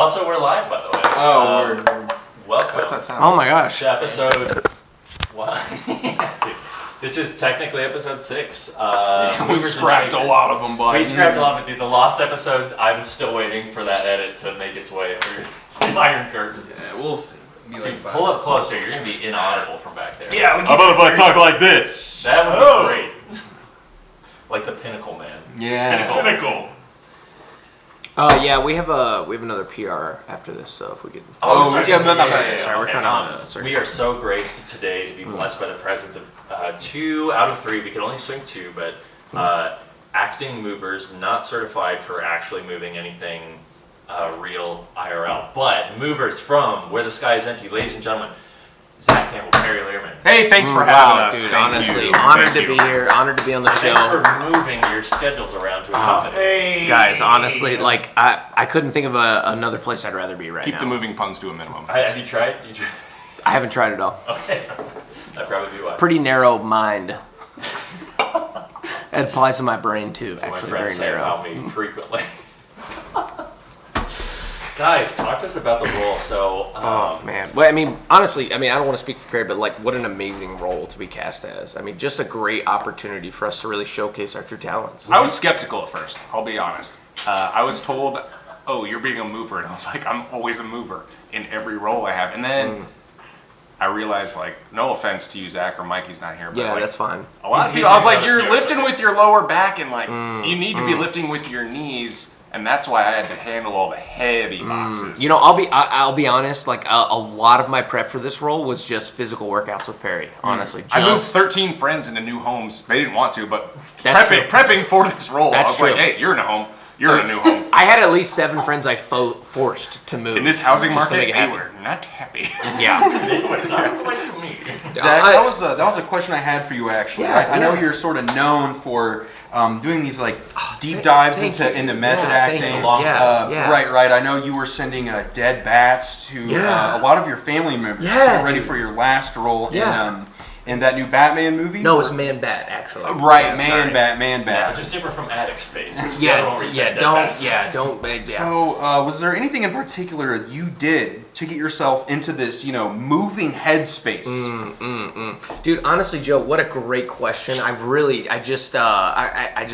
Also, we're live, by the way. Oh, welcome. What's that sound? Oh my gosh. To episode. What? This is technically episode 6. We scrapped a lot of them, but we scrapped a lot of it. Dude, the lost episode, I'm still waiting for that edit to make its way through the Iron Curtain. Yeah, we'll see. Dude, pull up closer. You're going to be inaudible from back there. Yeah, How about if I talk like this? That would be great. Like the Pinnacle Man. Yeah. Pinnacle. Yeah, we have another PR after this, so if we could. Sorry, we're okay, kind of. we are so graced today to be blessed by the presence of 2 out of 3. We could only swing 2, but acting movers, not certified for actually moving anything real IRL, but movers from Where the Sky is Empty. Ladies and gentlemen, Zack Campbell, Perry Lierman. Hey, thanks for having us. Dude, Thank honestly, you. honored Thank to you. be here, honored to be on the show. Thanks for moving your schedules around to accompany. Hey. Guys, honestly, like I couldn't think of another place I'd rather be right Keep now. the moving puns to a minimum. Have you tried? Did you try? I haven't tried it all. Okay. That'd probably be why. Pretty narrow mind. It applies to my brain too. That's what Actually, my very friends say narrow. about me frequently. Guys, talk to us about the role. So, Oh man, well, I mean, honestly, I don't want to speak for Perry, but like, what an amazing role to be cast as. I mean, just a great opportunity for us to really showcase our true talents. I was skeptical at first, I'll be honest. I was told, oh, you're being a mover. And I was like, I'm always a mover in every role I have. And then I realized, like, no offense to you, Zach, or Mikey's not here, but Yeah, like, that's fine. a lot of He's people, I was like, doing you're other- lifting with your lower back, and like, you need to be lifting with your knees. And that's why I had to handle all the heavy boxes. You know, I'll be honest. Like a lot of my prep for this role was just physical workouts with Perry. Honestly, I moved just 13 friends into new homes. They didn't want to, but That's prepping for this role, That's I was true. like, hey, you're in a home. You're in a new home. I had at least 7 friends I forced to move In this housing just to market, make it they happen. were not happy. Yeah, they would not like me. Zach, that was a question I had for you actually. Yeah, I know yeah. you're sort of known for doing these like deep dives thank into you. method Yeah, thank acting. you. Yeah. Right. I know you were sending dead bats to Yeah. a lot of your family members. Yeah, ready dude. for your last role Yeah. in that new Batman movie. No, it was Man Bat actually. Right, Yeah, Man sorry. Bat. Which is different from Attic Space. Which is the other one where you said dead bats. don't. So, was there anything in particular you did to get yourself into this, moving headspace? Dude, honestly, Joe, what a great question. I just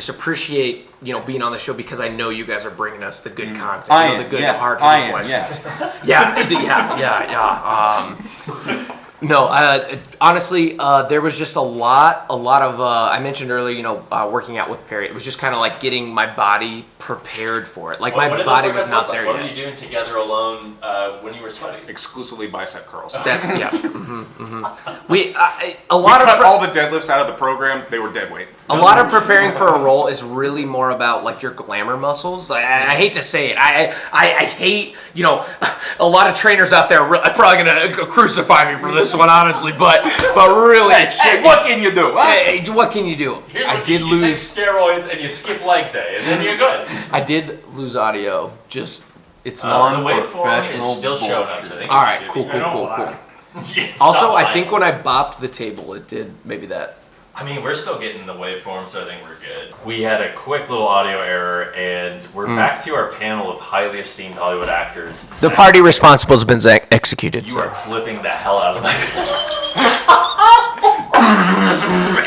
appreciate being on the show because I know you guys are bringing us the good content, the good hard questions. Yes. No, honestly, there was just a lot of. I mentioned earlier, working out with Perry. It was just kind of like getting my body prepared for it. Like What my did body those was workouts not look like? there What yet. were you doing together alone when you were sweating? Exclusively bicep curls. We a We lot cut of all the deadlifts out of the program. They were dead weight. a lot of preparing for a role is really more about like your glamour muscles. I hate to say it. I hate a lot of trainers out there are probably gonna crucify me for this one, honestly. But really, What can you do? Hey, what can you do? Here's I what did you take lose. steroids and you skip leg day, and then you're good. I did lose audio. Just it's The not. waveform is Professional still showing up. So I bullshit. think All it right, should cool. be Also, Stop I lying. think when I bopped the table, it did maybe that. I mean, we're still getting the waveform, so I think we're good. We had a quick little audio error, and we're back to our panel of highly esteemed Hollywood actors. The Zach, party responsible has been executed. You So. are flipping the hell out of that.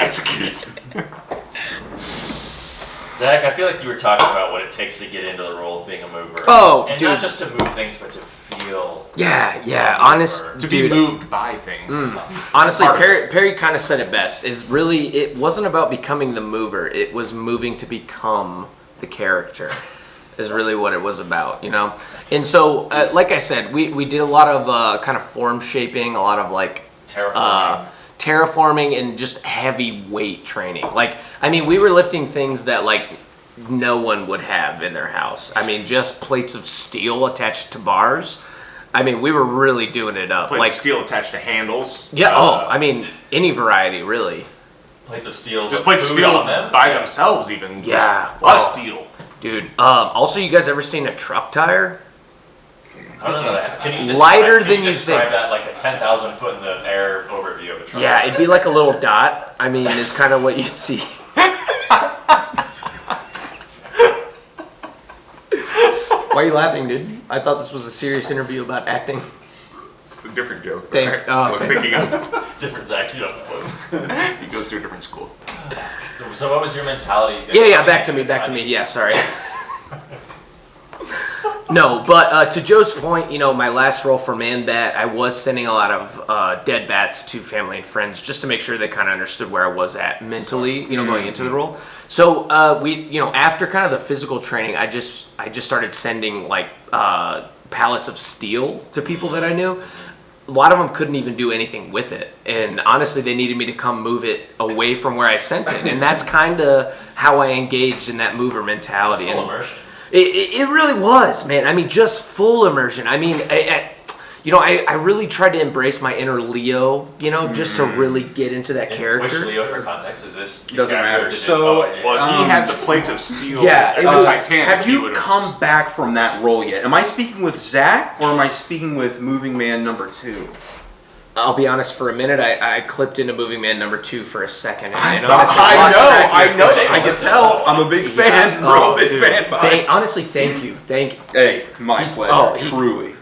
Executed. Zach, I feel like you were talking about what it takes to get into the role of being a mover. Oh, and dude. not just to move things, but to feel. Yeah. Honest, To dude, be moved by things. Honestly, Part of Perry kind of said it best. Is really it wasn't about becoming the mover. It was moving to become the character. Is really what it was about, And so, like I said, we did a lot of kind of form shaping, a lot of like terraforming and just heavy weight training. Like, I mean, we were lifting things that like no one would have in their house. I mean, just plates of steel attached to bars. I mean, we were really doing it up. Plates like of steel attached to handles. Yeah. I mean, any variety, really. Plates of steel. Just with plates of food steel on them. by themselves, even. Yeah. A lot of steel. Dude. Also, you guys ever seen a truck tire? I don't know that. Can you Lighter describe, than can you describe think. that like a 10,000 foot in the air overview of a truck? Yeah, it'd be like a little dot. I mean, it's kind of what you'd see. Why are you laughing, dude? I thought this was a serious interview about acting. It's a different joke. Oh, I was thinking of. Different Zach, you don't know. He goes to a different school. So what was your mentality? Yeah, back to me. Yeah, sorry. No, but to Joe's point, my last role for Man Bat, I was sending a lot of dead bats to family and friends just to make sure they kind of understood where I was at mentally, going into the role. So we, after kind of the physical training, I just started sending like pallets of steel to people that I knew. A lot of them couldn't even do anything with it, and honestly, they needed me to come move it away from where I sent it, and that's kind of how I engaged in that mover mentality. It's full immersion. It really was, man. I mean, just full immersion. I mean, I really tried to embrace my inner Leo, just to really get into that character. Which Leo, for context, is this? Doesn't matter. Well, if he had the plates of steel Yeah, on it was- Titanic, Have he you would've- come back from that role yet? Am I speaking with Zach or am I speaking with Moving Man number 2? I'll be honest, for a minute, I clipped into Moving Man number 2 for a second. And I honestly lost track of I know. it. I can tell. I'm a big fan, bro. Big fan. Honestly, thank you. Hey, my He's- pleasure. Truly.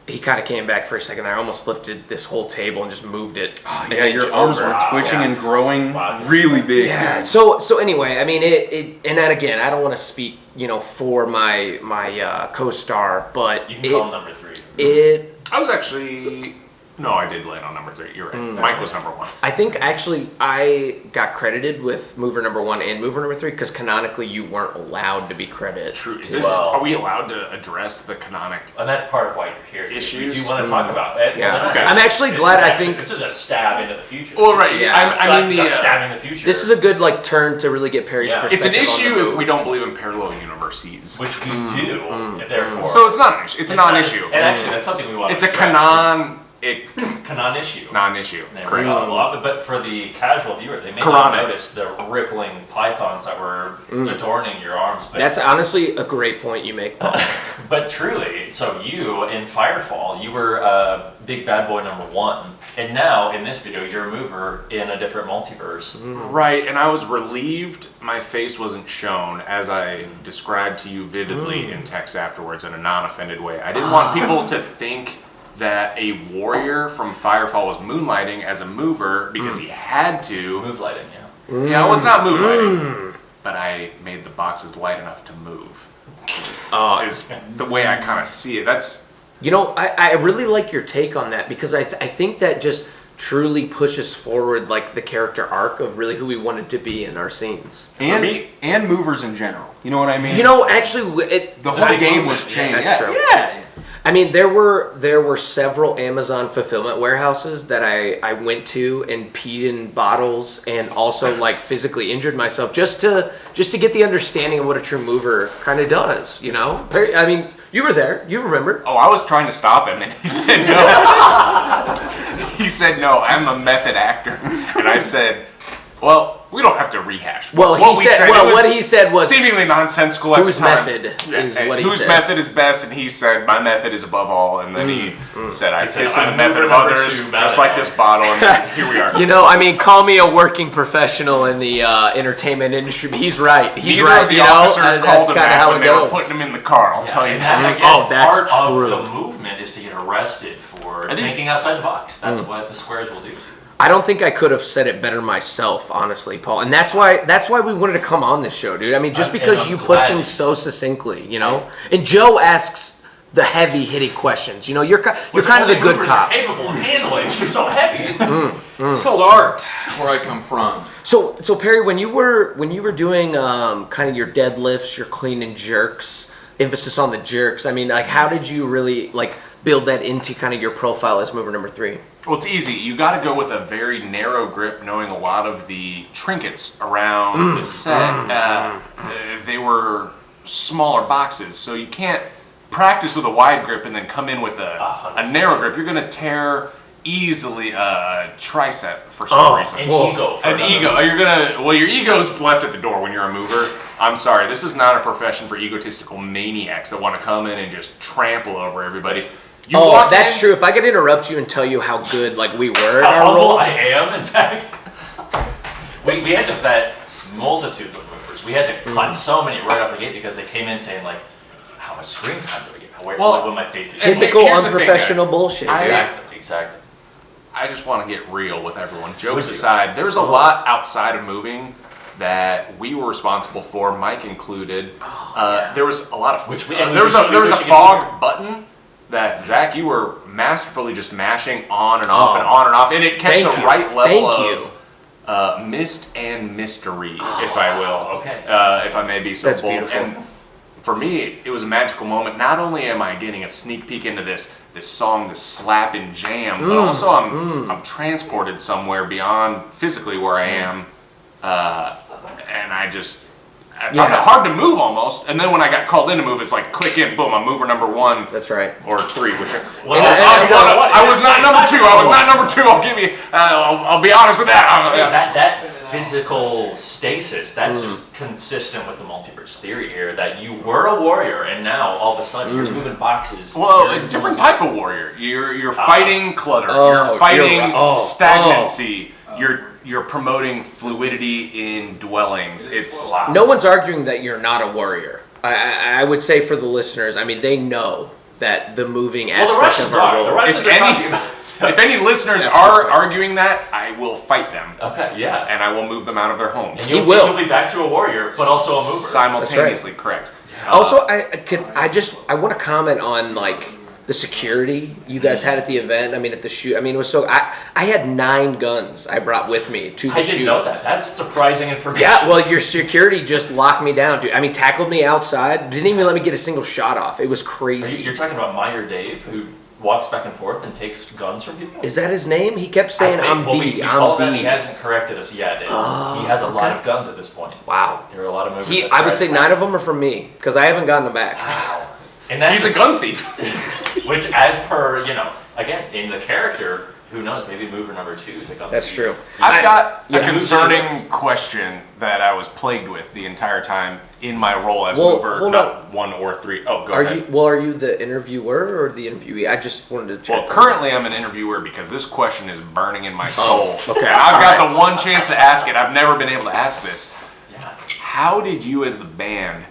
He kind of came back for a second. I almost lifted this whole table and just moved it. an Yeah, inch your arms over. were twitching Yeah. and growing Wow, really big. Yeah. So anyway, I mean, and then again, I don't want to speak, for my co-star, but You can call him number 3. I was actually. No, I did land on number 3. You're right. Mike was number 1. I think actually I got credited with mover number 1 and mover number 3 because canonically you weren't allowed to be credited. True. Is to- this? Well- Are we allowed to address the canonic? And that's part of why you're here. is Issues? We do want to talk about it. Yeah. Okay. I'm actually This glad. is I actually- think this is a stab into the future. Well, This is- right. yeah. I mean gut stabbing the future. this is a good turn to really get Perry's Yeah. perspective. It's an on the issue if move. we don't believe in parallel universes. which we do. Therefore, So it's not an issue. It's a non-issue. And actually, that's something we want. It's to a address, canon issue. non-issue. There we go. But for the casual viewer, they may Quranic. not notice the rippling pythons that were adorning your arms. But That's honestly a great point you make, Paul. But truly, so you in Firefall, you were big bad boy number 1, and now in this video, you're a mover in a different multiverse. Right, and I was relieved my face wasn't shown as I described to you vividly in text afterwards in a non-offended way. I didn't want people to think that a warrior from Firefall was moonlighting as a mover because he had to. Move lighting, yeah. Yeah, I was not moonlighting, but I made the boxes light enough to move. Is the way I kind of see it. That's I really like your take on that because I think that just truly pushes forward the character arc of really who we wanted to be in our scenes. And movers in general. You know what I mean? Actually, the a whole big game movement, was yeah, changed. that's true. Yeah. I mean, there were several Amazon fulfillment warehouses that I went to and peed in bottles and also physically injured myself just to get the understanding of what a true mover kind of does. I mean, you were there. You remember? Oh, I was trying to stop him, and he said no. He said no. I'm a method actor, and I said, well. We don't have to rehash. Well, what what he said was seemingly nonsensical at the whose time. method is what he Whose said. method is best, and he said my method is above all, and then he said I said, piss in the "I'm method of mover number others, 2, just like this bottle, and then here we are. I mean, call me a working professional in the entertainment industry, but he's right. He's Neither right. of the officers called that's him kind of that how when it they were goes. putting him in the car. I'll tell you And that. again, that's part true. of the movement is to get arrested for these- thinking outside the box. That's what the squares will do to you. I don't think I could have said it better myself, honestly, Paul. And that's why we wanted to come on this show, dude. I mean, just And because I'm you put glad things so successly, And Joe asks the heavy-hitting questions. You're kind of the good Movers cop. are capable of handling. You're so heavy. It's called art. That's where I come from. So Perry, when you were doing kind of your deadlifts, your clean and jerks, emphasis on the jerks. I mean, how did you really build that into kind of your profile as mover number 3? Well, it's easy. You got to go with a very narrow grip, knowing a lot of the trinkets around the set. They were smaller boxes, so you can't practice with a wide grip and then come in with a narrow grip. You're going to tear easily a tricep for some reason. An Whoa. ego. For An another ego. Your ego's left at the door when you're a mover. I'm sorry. This is not a profession for egotistical maniacs that want to come in and just trample over everybody. You walk that's in- true. If I could interrupt you and tell you how good we were at How our humble role. I am, in fact. we had to vet multitudes of movers. We had to cut so many right off the gate because they came in saying how much screen time do I get? Where Well, will my face be? Typical here's the thing, unprofessional guys. bullshit. Exactly. I just want to get real with everyone. Would Jokes you? aside, there's a lot outside of moving that we were responsible for, Mike included. There was a lot of Which we- there was we a should get fog button that Zach, you were masterfully just mashing on and off and on and off, and it kept Thank the you. right level Thank of mist and mystery, if I will. Okay. If I may be so That's bold. beautiful. And for me, it was a magical moment. Not only am I getting a sneak peek into this song, this slap and jam, but also I'm transported somewhere beyond physically where I am, and I found it hard to move almost. And then when I got called in to move, it's like click in, boom, I'm mover number 1 That's right. or 3, which Well, I was not number 2. I was not number 2. I'll give you. I'll be honest with that. That physical stasis, that's just consistent with the multiverse theory here, that you were a warrior and now all of a sudden you're moving boxes. Well, You're a different type of warrior. You're fighting clutter. Oh, You're fighting you're right. Oh, stagnancy. You're promoting fluidity in dwellings. It's Wow. No one's arguing that you're not a warrior. I would say for the listeners, I mean, they know that the moving Well, the aspect Russians of our are. role. The Russians are talking about. if any listeners That's are right. arguing that, I will fight them Okay, yeah. and I will move them out of their homes. He will. You'll be back to a warrior, but also a mover. Simultaneously, correct. Also, I want to comment on like the security you guys had at the event. I mean, at the shoot. I mean, it was so. I had 9 guns I brought with me to the I shoot. didn't know that. That's surprising information. Yeah, well, your security just locked me down, dude. I mean, tackled me outside. Didn't even let me get a single shot off. It was crazy. You're talking about Meyer Dave, who walks back and forth and takes guns from people? Is that his name? He kept saying, "I'm well, D. we I'm call him that. D." He hasn't corrected us yet. And he has a lot of guns at this point. Wow. There are a lot of movies. that I would try say to- 9 of them are from me because I haven't gotten them back. And that's He's a gun thief. Which, as per, again, in the character, who knows, maybe mover number 2 is a gun That's thief. true. I've got a yeah. concerning Moves. question that I was plagued with the entire time in my role as Well, mover, hold not 1 or 3. Oh, go ahead. Are you the interviewer or the interviewee? I just wanted to check. Well, currently I'm an interviewer because this question is burning in my soul. okay. And I've got the one chance to ask it. I've never been able to ask this. Yeah. How did you as the band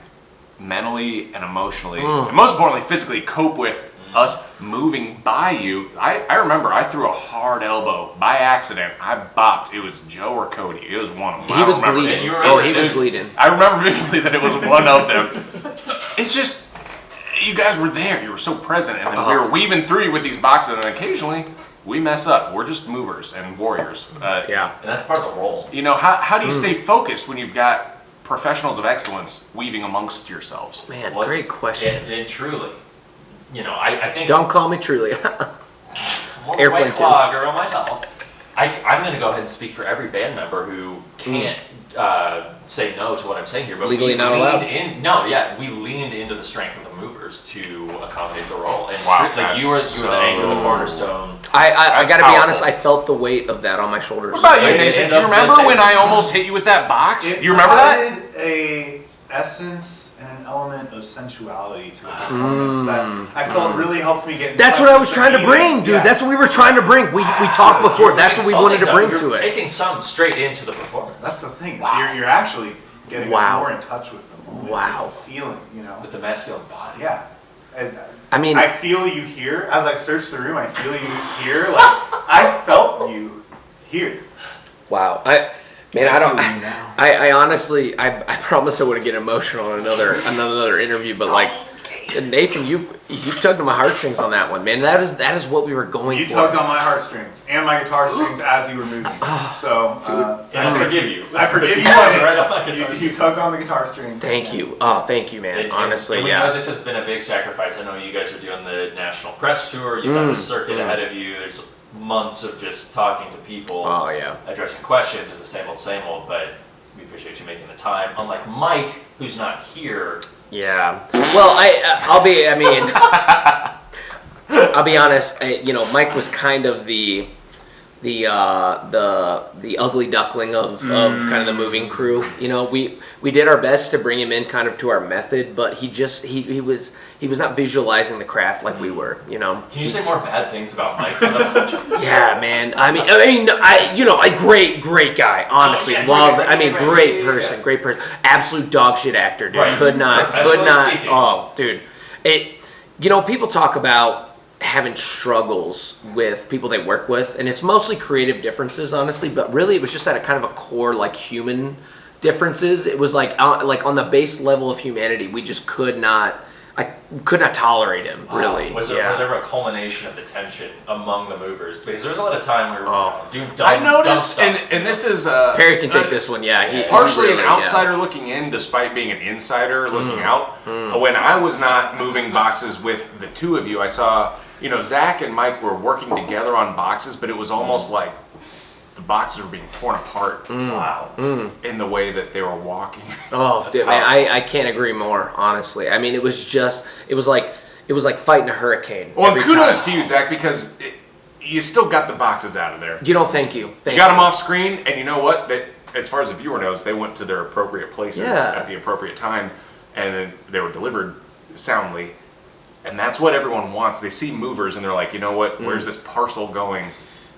mentally and emotionally, and most importantly physically, cope with us moving by you? I remember I threw a hard elbow by accident. I bopped. It was Joe or Cody. It was one of them. I He don't was remember. bleeding. And you were Oh, right. he It was was- bleeding. I remember vividly that it was one of them. It's just, you guys were there. You were so present. And then we were weaving through you with these boxes, and occasionally we mess up. We're just movers and warriors. Yeah. And that's part of the role. You know, how do you stay focused when you've got professionals of excellence weaving amongst yourselves? Man, What- great question. And truly, I think... Don't call me truly. More Airplane White Claw girl myself. I'm going to go ahead and speak for every band member who can't say no to what I'm saying here. But Legally we not leaned allowed. we leaned into the strength of the movers to accommodate the role. And Wow, like you were the anchor, the cornerstone. I That's gotta be powerful. honest, I felt the weight of that on my shoulders. What about you, Right, Nathan? and Do you of remember the when I tables. almost hit you with that box? It You remember that? added a essence and an element of sensuality to the performance that I felt really helped me get in That's touch what I with was the trying to meaning. bring, dude. Yeah. That's what we were trying to bring. We talked before. That's what we wanted to bring to You're it. taking some straight into the performance. That's the thing. Is you're actually getting us Wow. more in touch with the moment. Wow. With the feeling, with the masculine body. Yeah. And I mean, I feel you here. As I search the room, I feel you here. Like, I felt you here. wow. I honestly, I promise I wouldn't get emotional in another interview, but like, Nathan, you tugged on my heartstrings on that one, man. That is what we were going You for. tugged on my heartstrings and my guitar strings as you were moving. So, And I forgive you. I forgive you. Right on my guitar. You tugged on the guitar strings. Thank you. Oh, thank you, man. And Honestly, we yeah. know this has been a big sacrifice. I know you guys are doing the national press tour. You've got the circuit ahead of you. There's months of just talking to people, Oh, yeah. addressing questions. It's the same old. But we appreciate you making the time. Unlike Mike, who's not here. Yeah. Well, I'll be honest. Mike was kind of the ugly duckling of kind of the moving crew. We did our best to bring him in kind of to our method, but he was not visualizing the craft like we were. Can you say more bad things about Mike? Yeah, man. A great guy. Honestly, great person. Absolute dog shit actor, dude. Right. Could not. Professionally speaking. Oh, dude. People talk about having struggles with people they work with, and it's mostly creative differences, honestly, but really it was just at a kind of a core, like, human differences. It was like on the base level of humanity, we just could not tolerate him, really. Was there ever a culmination of the tension among the movers? Because there was a lot of time where we were doing dumb, I noticed, dumb stuff. and this is Perry can take this one, yeah. He partially really, an outsider looking in, despite being an insider looking out. When I was not moving boxes with the two of you, I saw, Zach and Mike were working together on boxes, but it was almost like the boxes were being torn apart. Wow. In the way that they were walking. Oh, dude, man, I can't agree more, honestly. I mean, it was like fighting a hurricane. Well, every kudos time. to you, Zach, because you still got the boxes out of there. Thank you. You got them off screen, and you know what? As far as the viewer knows, they went to their appropriate places at the appropriate time, and then they were delivered soundly. And that's what everyone wants. They see movers, and they're like, you know what? Where's this parcel going?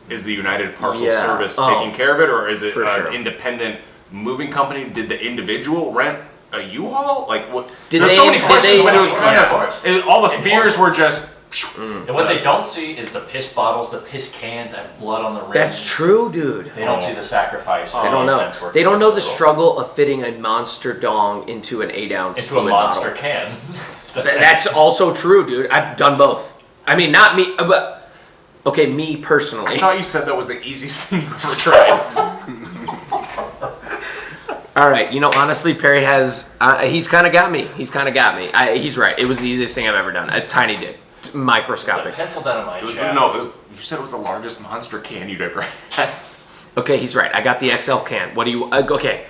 Is the United Parcel Service taking care of it, or is it an independent moving company? Did the individual rent a U-Haul? Like, what? There's so many questions, but it was kind of all the fears were just. And what they don't see is the piss bottles, the piss cans that have blood on the rim. That's true, dude. They don't see the sacrifice. They don't know. They don't know the struggle of fitting a monster dong into an 8-ounce into a monster can. That's also true, dude. I've done both. I mean, not me, but okay, me personally. I thought you said that was the easiest thing you've ever tried. All right, honestly, Perry has. He's kind of got me. He's right. It was the easiest thing I've ever done. A tiny dick, microscopic. It's a pencil dynamite. You said it was the largest monster can you'd ever had. Okay, he's right. I got the XL can. What do you? Okay.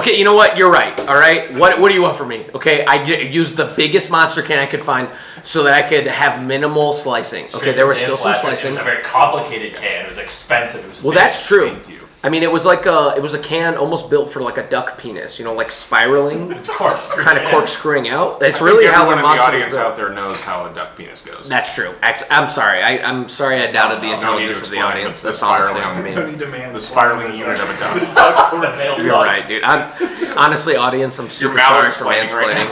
You know what? You're right. All right. What do you want from me? Okay, I used the biggest monster can I could find so that I could have minimal slicing. Okay, there was still some slicing. It was a very complicated can. It was expensive. It was well, big. that's true. Thank you. I mean, it was a can almost built for like a duck penis. Like spiraling, Of course. kind of corkscrewing out. That's I really think how everyone the in the monster audience is built. out there knows how a duck penis goes. That's true. Actually, I'm sorry. I'm sorry I doubted the intelligence of the explain audience. the That's honestly on spiraling- me. Don't need to man The spiraling unit of a duck. You're right, dude. Honestly, audience, I'm super sorry for mansplaining.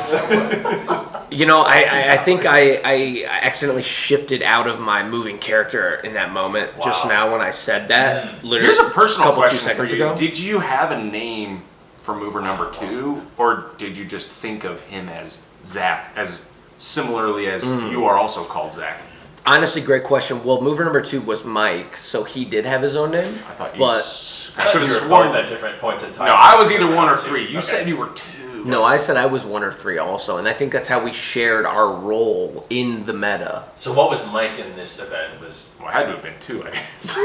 I think I accidentally shifted out of my moving character in that moment just now when I said that. Literally, Here's a personal two question for seconds you. ago. Did you have a name for mover number 2, or did you just think of him as Zach, as similarly as you are also called Zach? Honestly, great question. Well, mover number 2 was Mike, so he did have his own name. I thought you. I could have sworn at different points in time. No, I was either 1 or 3. You said you were 2. No, I said I was 1 or 3 also, and I think that's how we shared our role in the meta. So what was Mike in this event? Well, it had to have been 2, I guess.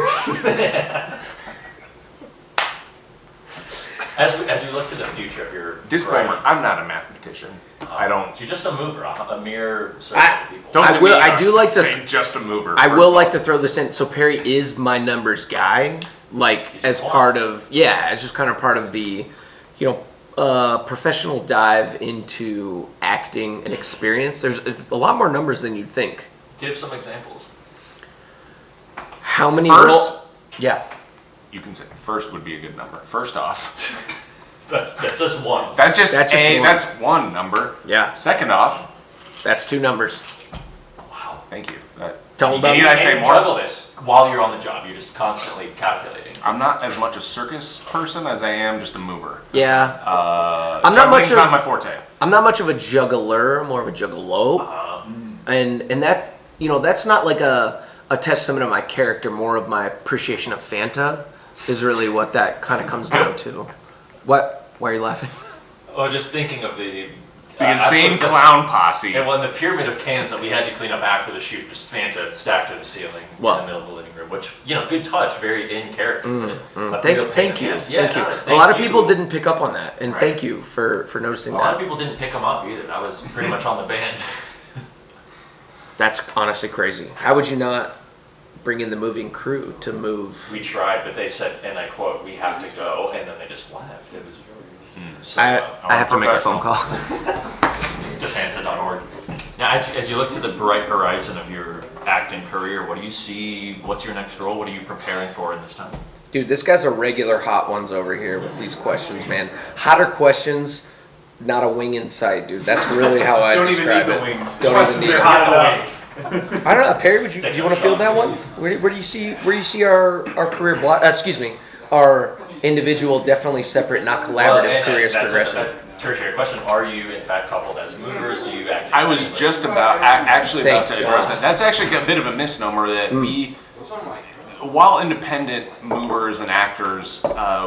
As we look to the future of your Disclaimer: brand, I'm not a mathematician. I don't. You're just a mover, a mere circle of people. Don't I get will- me I do like to- say just a mover. I first will of like all. to throw this in. So Perry is my numbers guy, like He's as fun. part of it's just kind of part of the, professional dive into acting and experience. There's a lot more numbers than you'd think. Give some examples. How many? First? Yeah. You can say first would be a good number. First off, That's just one. that's just one. That's one number. Yeah. Second off, That's 2 numbers. Wow. thank you. Tell them about Need it. I say And you more? juggle this while you're on the job. You're just constantly calculating. I'm not as much a circus person as I am just a mover. Yeah. I'm not much Juggling's of not my forte. I'm not much of a juggler, more of a juggalo. And that that's not like a testament of my character, more of my appreciation of Fanta is really what that kind of comes down to. What? Why are you laughing? Oh, just thinking of the Insane absolute- clown posse. And when the pyramid of cans that we had to clean up after the shoot, just Fanta stacked to the ceiling in Well. the middle of the living room, which good touch, very in character. But Thank real you. pain in the Thank ass. you. Yeah, A thank lot of you. people didn't pick up on that, and Right. thank you for noticing A lot of that. people didn't pick them up either. I was pretty much on the band. That's honestly crazy. How would you not bring in the moving crew to move? We tried, but they said, and I quote, "We have to go," and then they just left. It was very so, I have to make a phone call. to Fanta.org. Now, as you look to the bright horizon of your acting career, what do you see? What's your next role? What are you preparing for in this time? Dude, this guy's a regular hot ones over here with these questions, man. Hotter questions not a wing in sight, dude. That's really how I Don't even describe need it. the wings. Don't Questions even are need hot it. enough. I don't know, Perry. Would you Take want to a field shot. that one? Where do you see our career block? Excuse me, our individual, definitely separate, not collaborative careers that's progressing. a tertiary question. Are you in fact coupled as movers? Do you act? I was just about actually about to Thank address God. that. That's actually a bit of a misnomer that we, while independent movers and actors,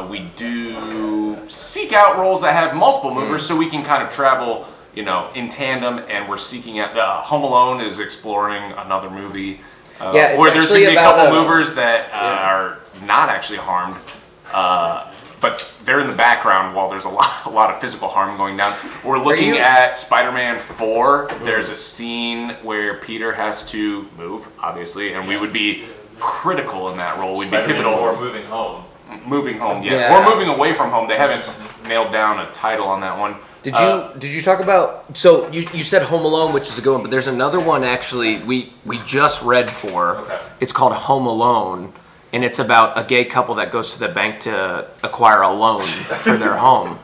we do seek out roles that have multiple movers, so we can kind of travel, in tandem. And we're seeking out. Home Alone is exploring another movie Yeah, it's where there's going actually to be a about couple a- movers that are not actually harmed. But they're in the background while there's a lot of physical harm going down. We're looking you- at Spider-Man 4. There's a scene where Peter has to move, obviously, and we would be critical in that role. We'd be Spider-Man pivotal. 4 moving home. Moving home, yeah. Yeah. Or moving away from home. They haven't nailed down a title on that one. Did you talk about? So you said Home Alone, which is a good one, but there's another one actually we just read for. Okay. It's called Home Alone, and it's about a gay couple that goes to the bank to acquire a loan for their home.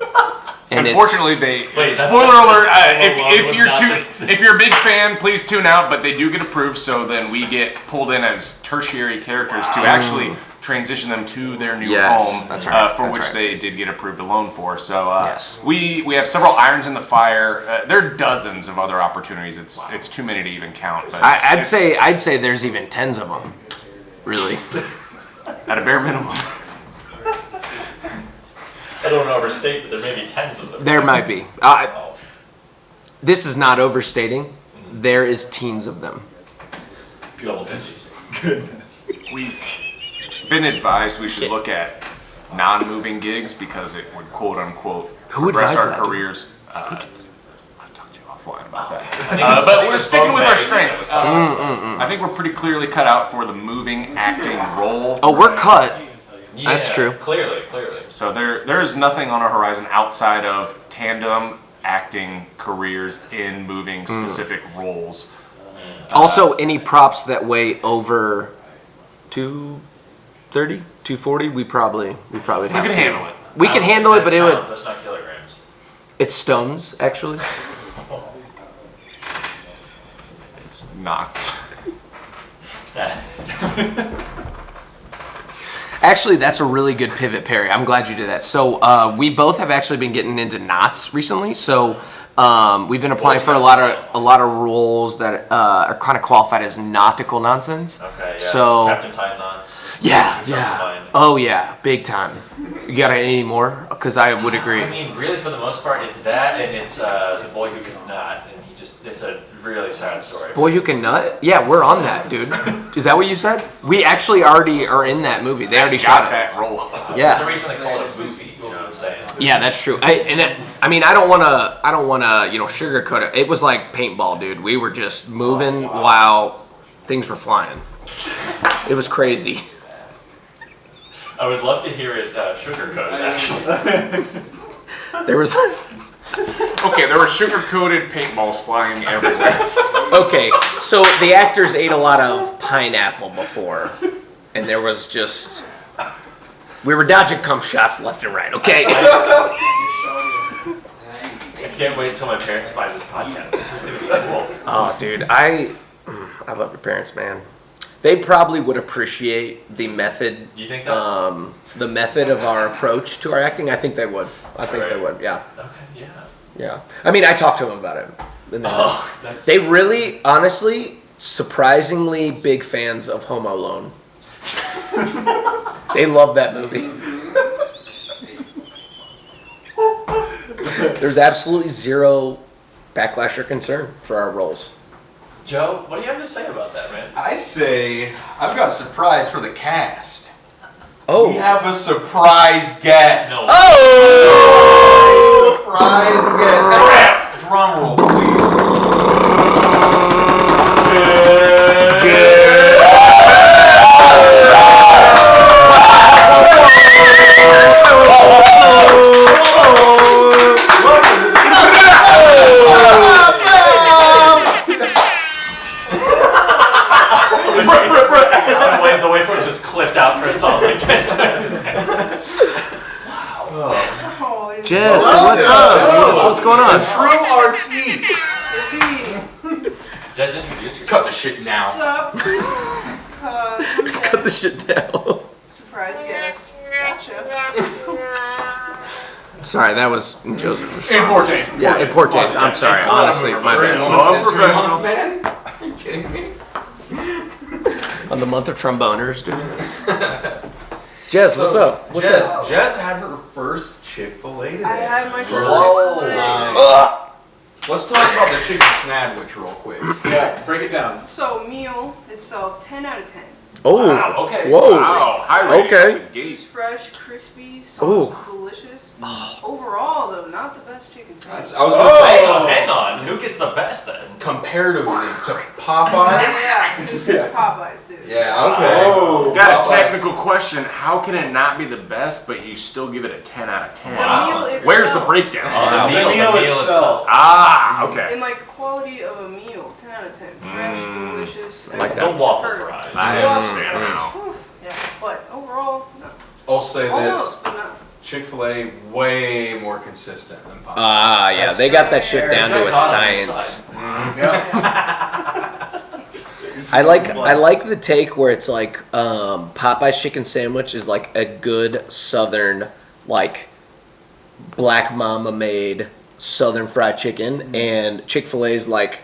And Unfortunately, they Wait, that's spoiler not- alert. that's Home Alone was not If you're a big fan, please tune out. But they do get approved, so then we get pulled in as tertiary characters to actually transition them to their new Yes, home, that's right, for that's which right. they did get approved a loan for. So Yes. we have several irons in the fire. There are dozens of other opportunities. It's too many to even count. But I'd say there's even tens of them, really. at a bare minimum. I don't want to overstate, but there may be tens of them. There might be. This is not overstating. There is teens of them. Double digits. We've been advised we should look at non-moving gigs because it would quote unquote Who progress advised our that, dude? careers. I'll talk to you offline about that. But we're sticking with our strengths. I think we're pretty clearly cut out for the moving acting role. Oh, we're cut. Yeah, That's true. Clearly. So there is nothing on our horizon outside of tandem acting careers in moving specific roles. Also, any props that weigh over 230, 240, we probably would have We to. could handle it. We could handle it, but it would. Pounds, that's not kilograms. It's stones, actually. It's knots. Actually, that's a really good pivot, Perry. I'm glad you did that. So we both have actually been getting into knots recently. So we've been applying for a lot of roles that are kind of qualified as nautical nonsense. Okay, yeah. So Captain Time knots. yeah, Comes to yeah. mind. Oh yeah, big time. You got any more? Because I would agree. I mean, really, for the most part, it's that, and it's the boy who could not, and it's a really sad story. Boy Who Can Nut? Yeah, we're on that, dude. Is that what you said? We actually already are in that movie. They already Got shot it. that role. There's a Yeah, reason they call it a movie. You know what I'm saying? yeah, that's true. I don't want to, sugarcoat it. It was like paintball, dude. We were just moving while things were flying. It was crazy. I would love to hear it sugar-coated, actually. There was. Okay, there were sugar-coated paintballs flying everywhere. Okay, so the actors ate a lot of pineapple before, and there was just. We were dodging cum shots left and right, okay? I can't wait until my parents find this podcast. This is going to be cool. Oh, dude, I love your parents, man. They probably would appreciate the method. You think that? The method of our approach to our acting. I think they would. I think they would. Yeah, Okay, yeah. yeah. I mean, I talked to them about it. And That's they really, honestly, surprisingly big fans of Home Alone. They love that movie. There's absolutely zero backlash or concern for our roles. Joe, what do you have to say about that, man? I say I've got a surprise for the cast. Oh. We have a surprise guest. No. Oh! Surprise guest. Drum roll, please. The waveform just clipped out for a solid like 10 seconds. Oh, Jess, Hello, what's up? Joe. What's going on? True artiste. Just introduce yourself. Cut the shit now. What's up? I'm Cut the shit down. surprise guest. Gotcha. Sorry, that was Joseph's response. In poor taste. Yeah, in poor taste. I'm sorry. Honestly, my bad. Are you kidding me? On the month of tromboners, dude. Jess, what's up? What's up? Jess had her first Chick-fil-A today. I had my first Oh, Chick-fil-A. nice. Let's talk about the chicken sandwich real quick. Yeah, break it down. So meal itself, 10 out of 10. Oh, Wow, okay. whoa. Wow, high rating. Okay. Good geese. Fresh, crispy, sauce Ooh. was delicious. Overall, though, not the best chicken That's, sandwich. I was gonna say, Hang on. Who gets the best then? comparatively to Popeyes. Yeah, it's Popeyes, dude. Yeah, okay. Oh. Got a Popeyes. technical question. How can it not be the best, but you still give it a 10 out of 10? The Wow. meal itself. Where's the breakdown? Oh, The meal itself. Ah, okay. And like quality of a meal, 10 out of 10. Fresh, delicious. Like It's that. a waffle superb. fries. I understand now. Oof, yeah, but overall, no. I'll say this. Almost, but no. Chick-fil-A way more consistent than Popeyes. Ah, yeah, they got that shit down to a science. I like the take where it's like Popeye's chicken sandwich is like a good southern like black mama made southern fried chicken, and Chick-fil-A is like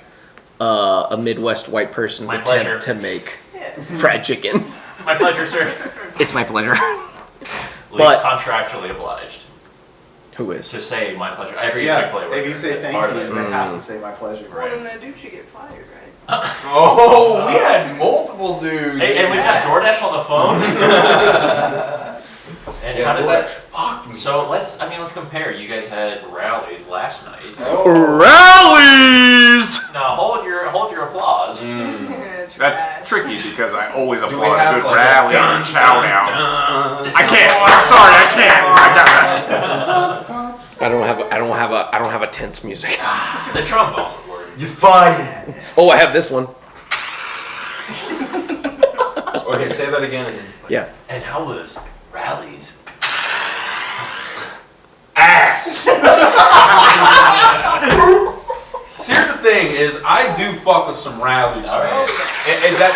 a Midwest white person's My pleasure. attempt to make Yeah. fried chicken. My pleasure, sir. It's my pleasure. But But- contractually obliged Who is? to say my pleasure. Every Yeah, Chick-fil-A worker. if you say it's thank part you, of it. they have to say my pleasure. Well, then that dude should get fired, right? Oh, we had multiple dudes. Hey, and we've got DoorDash on the phone. And Yeah, how does DoorDash that? fucked me. So let's compare. You guys had rallies last night. Rallies! Now hold your applause. Yeah, That's trash. tricky because I always we applaud have, a good like, a rally dun, and chow down. I can't. I'm sorry, I can't. I don't have a tense music. The trombone would work. You fired. Oh, I have this one. Okay, say that again. Yeah. And how was rallies? Ass. So here's the thing: is I do fuck with some rallies, All man. right. And that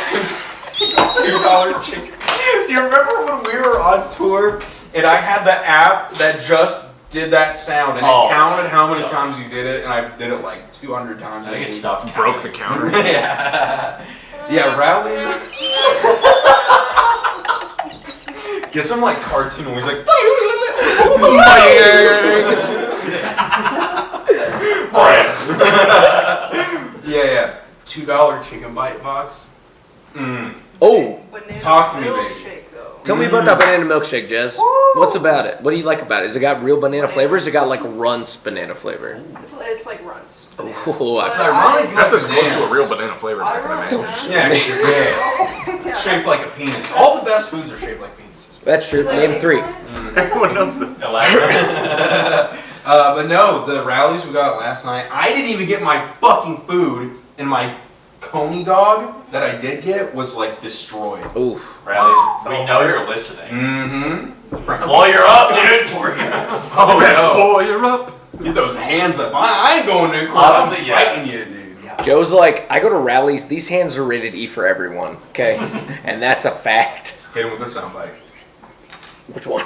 $2 chicken. Do you remember when we were on tour and I had the app that just did that sound and Oh. it counted how many times you did it, and I did it like 200 times. I think it stopped. Broke the counter. Yeah, rallies. Get some like cartoon noise, like. Yeah. $2 chicken bite box. Oh, Banana Talk to me, milkshake, though. tell me about that banana milkshake, Jez. What's about it? What do you like about it? Has it got real banana flavor? Has it got like Runts banana flavor? It's like runs. Oh, It's ironic. you That's like as close to a bananas. real banana flavor as I can imagine. Yeah, it's shaped like a penis. All the best foods are shaped like penises. that's true. Name three. Everyone knows this. But no, the rallies we got last night, I didn't even get my fucking food, and my coney dog that I did get was like destroyed. Oof. Rallies. We know you're listening. Mm-hmm. Well, you're up, dude. Oh no. Boy, you're up. Get those hands up. I ain't going to Honestly, I'm yeah. fighting you, dude. Joe's like, I go to rallies. These hands are rated E for everyone. Okay, and that's a fact. Hit him with a soundbite. Which one?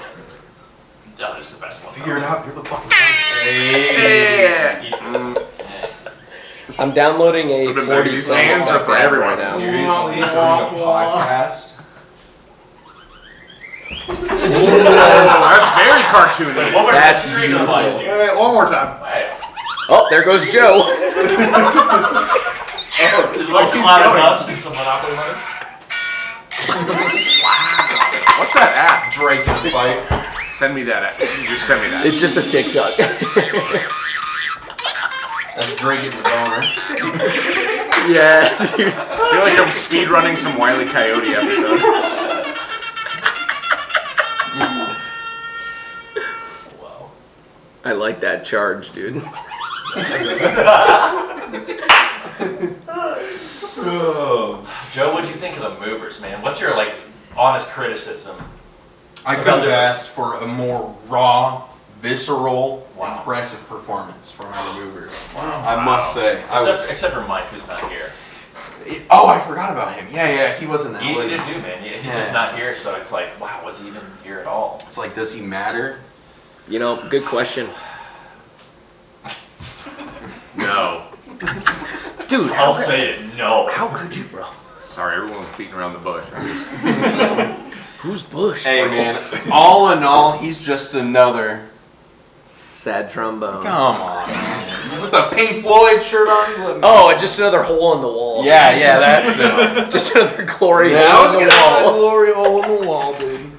Oh, it's the best one. Figure it out. You're the fucking Hey. Yeah. I'm downloading a These 40 hands second are for app everyone. right now. Seriously, doing a podcast. That's very cartoony. What was That's that streak of like, dude? Wait, one more time. Hey, Oh, there goes Joe. there's like a cloud of dust and some Monopoly money. What's that app? Drake and fight. Send me that app. Just send me that. It's just a TikTok. That's Drake and the boner. Yeah, dude. I feel like I'm speed running some Wile E. Coyote episode. Wow. I like that charge, dude. Joe, what'd you think of the movers, man? What's your like honest criticism? I could have asked for a more raw, visceral, impressive performance from our movers. Wow. I must say. Except for Mike, who's not here. Oh, I forgot about him. Yeah, he wasn't that Easy late. to do, man. He's just not here, so it's like, wow, was he even here at all? It's like, does he matter? You know, good question. No. Dude, I'll say it, no. how could you, bro? Sorry, everyone's beating around the bush. Who's Bush? Hey, bro? man, all in all, he's just another. Sad trombone. Come on, man. With the Pink Floyd shirt on. You let me- Oh, and just another hole in the wall. Yeah, that's Just another glory Yeah, I hole was in gonna the have a wall. glory hole in the wall, dude.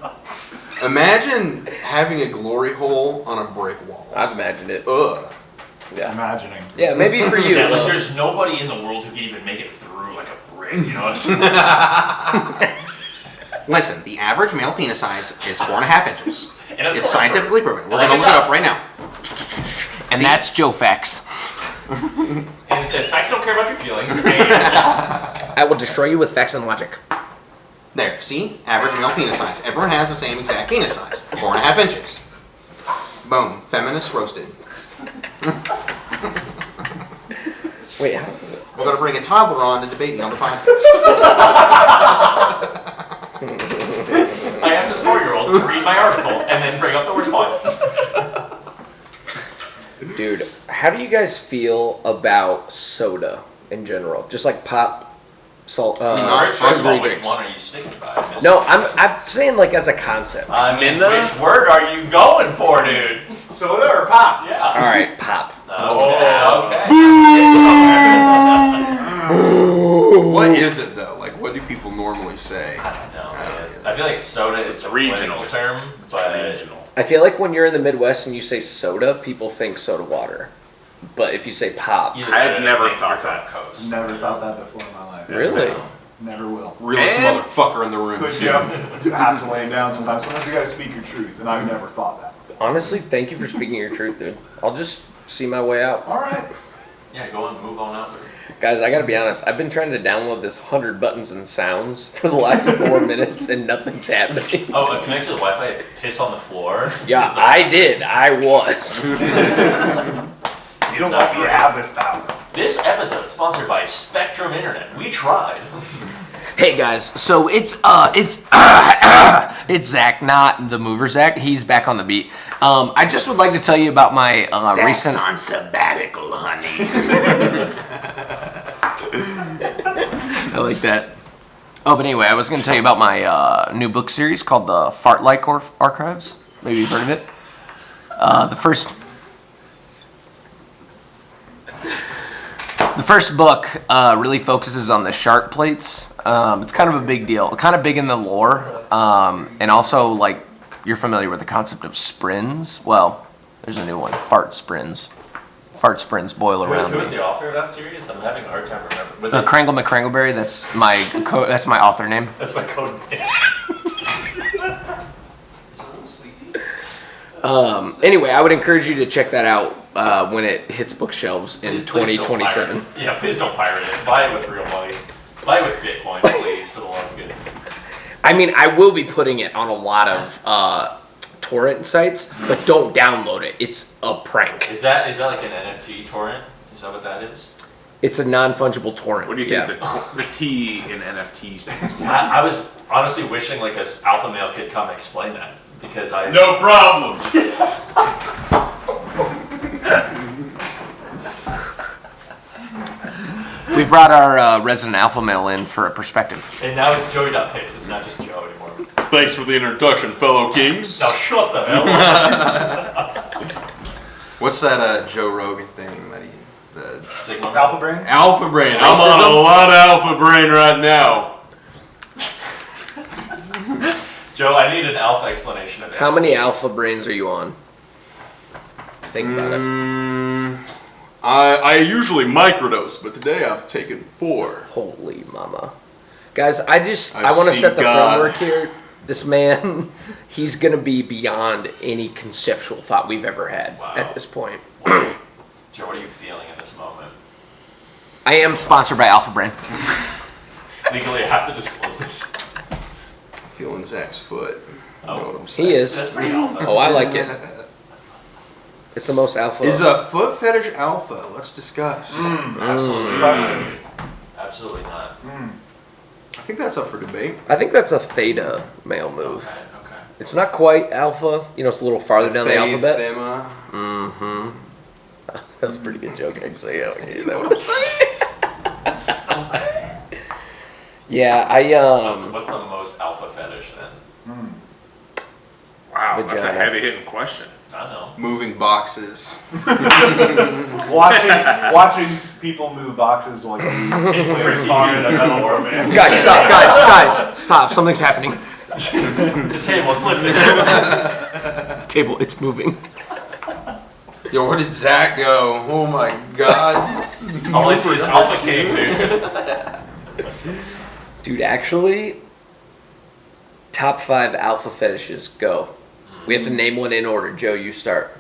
Imagine having a glory hole on a brick wall. I've imagined it. Ugh. Yeah. Imagining. Yeah, maybe for you. Yeah, like there's nobody in the world who can even make it through like a brick, you know what I'm saying? Listen, the average male penis size is 4.5 inches. And it's It's scientifically proven. We're Like gonna it look it up. up right now. and that's Joe Fax. And it says, facts don't care about your feelings. And I will destroy you with facts and logic. There, see? Average male penis size. Everyone has the same exact penis size. 4.5 inches. Boom. Feminist roasted. Wait, how? We're gonna bring a toddler on to debate me on the podcast. I asked this 4-year-old to read my article and then bring up the worst points. Dude, how do you guys feel about soda in general? Just like pop, salt, First of all, sugary which drinks. one are you sticking by? No, I'm saying like as a concept. Which word are you going for, dude? Soda or pop? Yeah. All right, pop. Okay. What is it though? Like, what do people normally say? I don't know, man. I feel like soda is the regional. regional term, but I feel like when you're in the Midwest and you say soda, people think soda water. But if you say pop, either I've way, never I think thought you're that. from Coast. Never thought that before in my life. really? Never will. Realest Man. motherfucker in the room. Could you have to lay it down sometimes? Sometimes you gotta speak your truth, and I've never thought that before. Honestly, thank you for speaking your truth, dude. I'll just see my way out. All right. Yeah, go and move on out there. Guys, I gotta be honest, I've been trying to download this 100 buttons and sounds for the last 4 minutes and nothing's happening. Oh, connect to the Wi-Fi, it's piss on the floor. Yeah, Is that- I did. I was. You don't want me to have this power. This episode is sponsored by Spectrum Internet. We tried. Hey guys, so it's Zach, not the mover Zach. He's back on the beat. I just would like to tell you about my recent on sabbatical, honey. I like that. Oh, but anyway, I was going to tell you about my new book series called the Fart-Like Archives. Maybe you've heard of it. The first book really focuses on the shark plates. It's kind of a big deal, kind of big in the lore, and also like you're familiar with the concept of sprins. Well, there's a new one, fart sprins. Fart sprins boil around Who was me. the author of that series? I'm having a hard time remembering. Was it? Krangle McCrangleberry. That's my author name. That's my code name. Anyway, I would encourage you to check that out when it hits bookshelves in Please don't 2027. pirate it. Yeah, please don't pirate it. Buy it with real money. Buy it with Bitcoin, please, for the love of goodness. I mean, I will be putting it on a lot of torrent sites, but don't download it. It's a prank. Is that like an NFT torrent? Is that what that is? It's a non-fungible torrent. What do you Yeah. think the T in NFT stands for? I was honestly wishing like an alpha male could come explain that because I No problems. We've brought our resident alpha male in for a perspective. And now it's Joey.pix. It's not just Joe anymore. Thanks for the introduction, fellow kings. Now shut the hell up. What's that Joe Rogan thing that he the Sigma. Alpha brain? Alpha Brain? Racism? I'm on a lot of Alpha Brain right now. Joe, I need an alpha explanation of it. How many alpha brains are you on? Think about it. I usually microdose, but today I've taken 4. Holy mama. Guys, I I want to see set the God. framework here. This man, he's going to be beyond any conceptual thought we've ever had Wow. at this point. Joe, what are you feeling in this moment? I am sponsored by Alpha Brain. Legally, I have to disclose this. Feeling Zach's foot. You know what I'm saying? He is. That's pretty alpha. Oh, I like it. It's the most alpha. Is a foot fetish alpha? Let's discuss. Absolutely. Questions? Absolutely not. I think that's up for debate. I think that's a theta male move. Okay. It's not quite alpha. You know, it's a little farther down the alphabet. Thema. That was a pretty good joke, actually. Yeah, okay, that was Yeah, What's the most alpha fetish then? Wow, that's a Vagina. heavy hitting question. I don't know. Moving boxes. Watching people move boxes while you play a song in a metal orbit. Guys, stop. Something's happening. The table, it's lifting. The table, it's moving. Yo, where did Zach go? Oh my god. All I see is alpha cave, dude. Dude, actually, top 5 alpha fetishes, go. We have to name one in order. Joe, you start.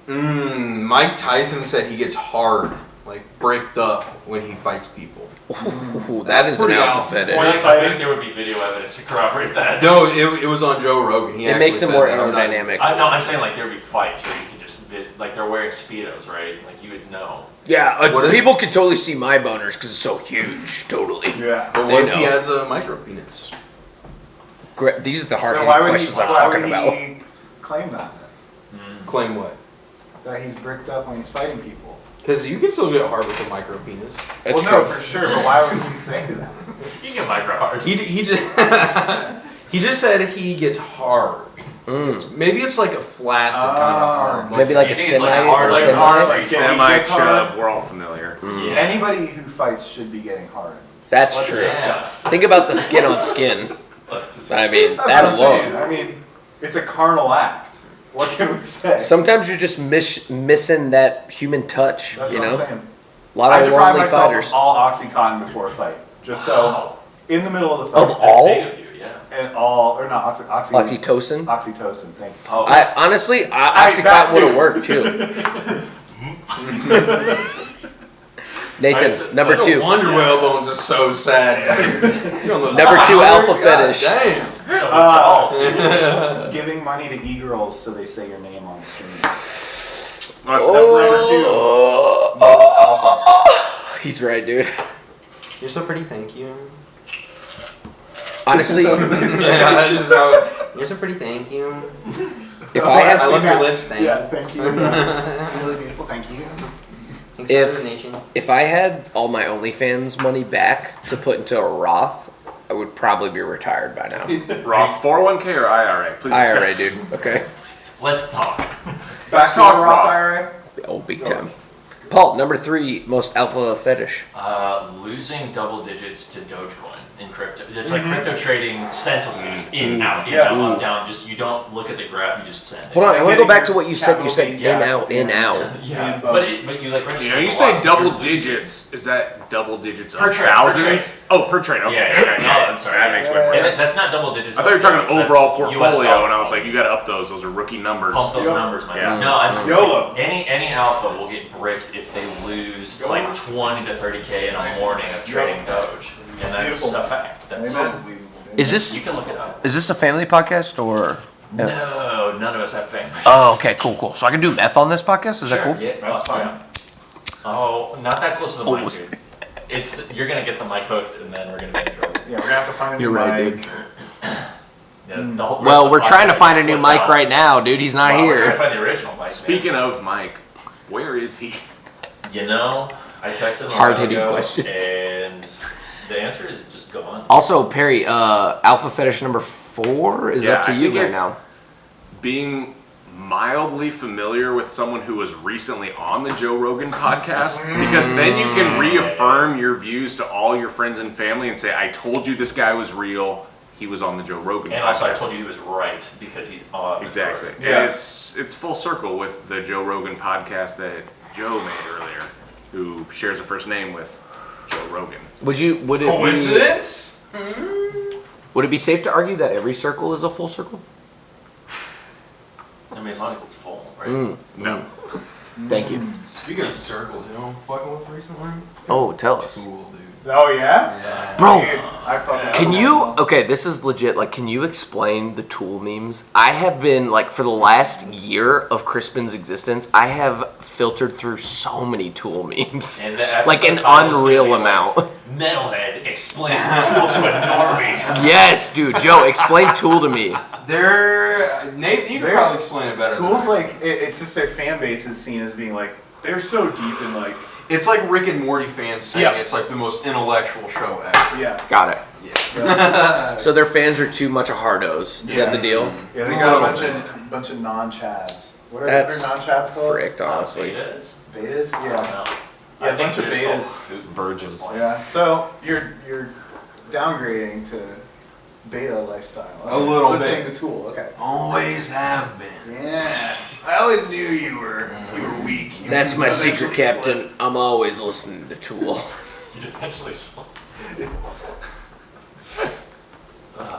Mike Tyson said he gets hard, like bricked up when he fights people. Ooh, that That's is an pretty alpha alpha. fetish. I think there would be video evidence to corroborate that. No, it was on Joe Rogan. He It makes actually it more said that. I'm not- aerodynamic. No, I'm saying like there would be fights where you could just visit, like they're wearing Speedos, right? Like you would know. Yeah, What if- people can totally see my boners because it's so huge. Totally. Yeah. But They what if he know. has a micro penis? These are the hard Then why would he, questions I was why talking would about. he claim that then? Claim what? That he's bricked up when he's fighting people? Because you can still get hard with a micro penis. That's well, no, true. for sure, but why would he say that? You get micro hard. He just he just said he gets hard. Maybe it's like a flaccid kind of hard. Maybe like a You think semi. it's like hard, like semi- hard, like- Semi gets hard. chub, we're all familiar. Yeah. Anybody who fights should be getting hard. That's Let's true. discuss. Think about the skin on skin. Let's just I mean, That's that what I'm saying. alone. I mean, it's a carnal act. What can we say? Sometimes you're just missing that human touch. That's You what know, I'm saying. a lot I of deprive lonely myself fighters. of all OxyContin before a fight, just so Wow. in the middle of the fight. Of all? Big of you, yeah. And all, or not Oxytocin. Oxytocin. Thank you. Oh, I honestly, that OxyContin too. would have worked too. Nathan, Alright, number No 2. wonder whalebones is so sad. Number 2 alpha fetish. Damn. Giving money to e-girls so they say your name on screen. That's Oh. number 2. Most alpha. He's right, dude. You're so pretty, thank you. Honestly, Yeah, that's just how- you're so pretty, thank you. if I I had, love your lips, thanks. Yeah, thank you. Really beautiful, thank you. Thanks If- for the donation. if I had all my OnlyFans money back to put into a Roth, I would probably be retired by now. Roth 401k or IRA? Please IRA, discuss. dude. Okay. Let's talk. Back to talk Roth Roth. IRA. Oh, big time. Paul, number 3 most alpha fetish. Losing double digits to Dogecoin in crypto. It's like crypto trading senselessly, just in, out, Yes. up, down. Just you don't look at the graph, you just send. Hold on, I want to Getting go back to what you said. You capital said gains in, tax out, at the in, end. out. Yeah, And but you like register. You know, you as a say loss if double you're losing. digits. Is that double digits Per of trade, per thousands? trade. Oh, per trade. Okay. Yeah, yeah, no, I'm sorry. That makes way more And sense. that's not double digits. I thought you were talking That's overall US portfolio, dollar. and I was like, you got to up those. Those are rookie numbers. Pump those Yep. numbers, man. Yeah. No, I'm YOLO. Any alpha will get bricked if they lose like 20 to 30K in a morning of trading Doge, and that's Beautiful. a fact. That's Unbelievable. Is this you can look it up. is this a family podcast or? No, none of us have families. Oh, okay, cool. So I can do meth on this podcast. Is that Sure, cool? Yeah, That's oh, fine. yeah. Oh, not that close to the mic, Almost. dude. It's you're gonna get the mic hooked, and then we're gonna be in trouble. Yeah, we're gonna have to find a new You're right, mic. dude. Yeah, the whole rest Well, of we're the trying to podcast find a is new flipped mic out. right now, dude. He's not Well, we're trying to here. find the original mic. Speaking of Mike, where is he? You know, I texted him a Hard-hitting while ago, questions. and the answer is just go on. Also, Perry, alpha fetish number 4 is Yeah, up to I you think right it's- now. Being mildly familiar with someone who was recently on the Joe Rogan podcast, because then you can reaffirm your views to all your friends and family and say, I told you this guy was real. He was on the Joe Rogan And podcast. also, I told you he was right because he's on. Exactly. the And Yes. it's full circle with the Joe Rogan podcast that Joe made earlier, who shares a first name with Joe Rogan. Would it Coincidence? would it be safe to argue that every circle is a full circle? I mean, as long as it's full, right? No. Thank you. Speaking of circles, you know what I'm fucking with recently? Oh, tell us. Cool, dude. Oh yeah? Yeah. Bro, I I fucking. Can you? Okay, this is legit. Like, can you explain the Tool memes? I have been like for the last year of Crispin's existence, I have filtered through so many Tool memes, And the like an episode title is gonna unreal be like, amount. Metalhead explains Tool to a normie. Yes, dude. Joe, explain Tool to me. Nate, you can probably explain it better. Tool's than I like it's just their fan base is seen as being like they're so deep in like It's like Rick and Morty fans saying Yeah. it's like the most intellectual show ever. yeah. Got it. Yeah. So their fans are too much a hardos. Is that the deal? Yeah, they got a bunch of non-chads. What are That's non-chads called? fricked, honestly. Betas? Betas? I Yeah. don't know. Yeah, I a think bunch of they're just called betas. Virgins. Yeah. So you're downgrading to beta lifestyle. A little Listening bit. to Tool. Okay. Always have been. Yeah. I always knew you were weak. You That's were my eventually secret, Captain. I'm always listening to Tool. You'd eventually slow.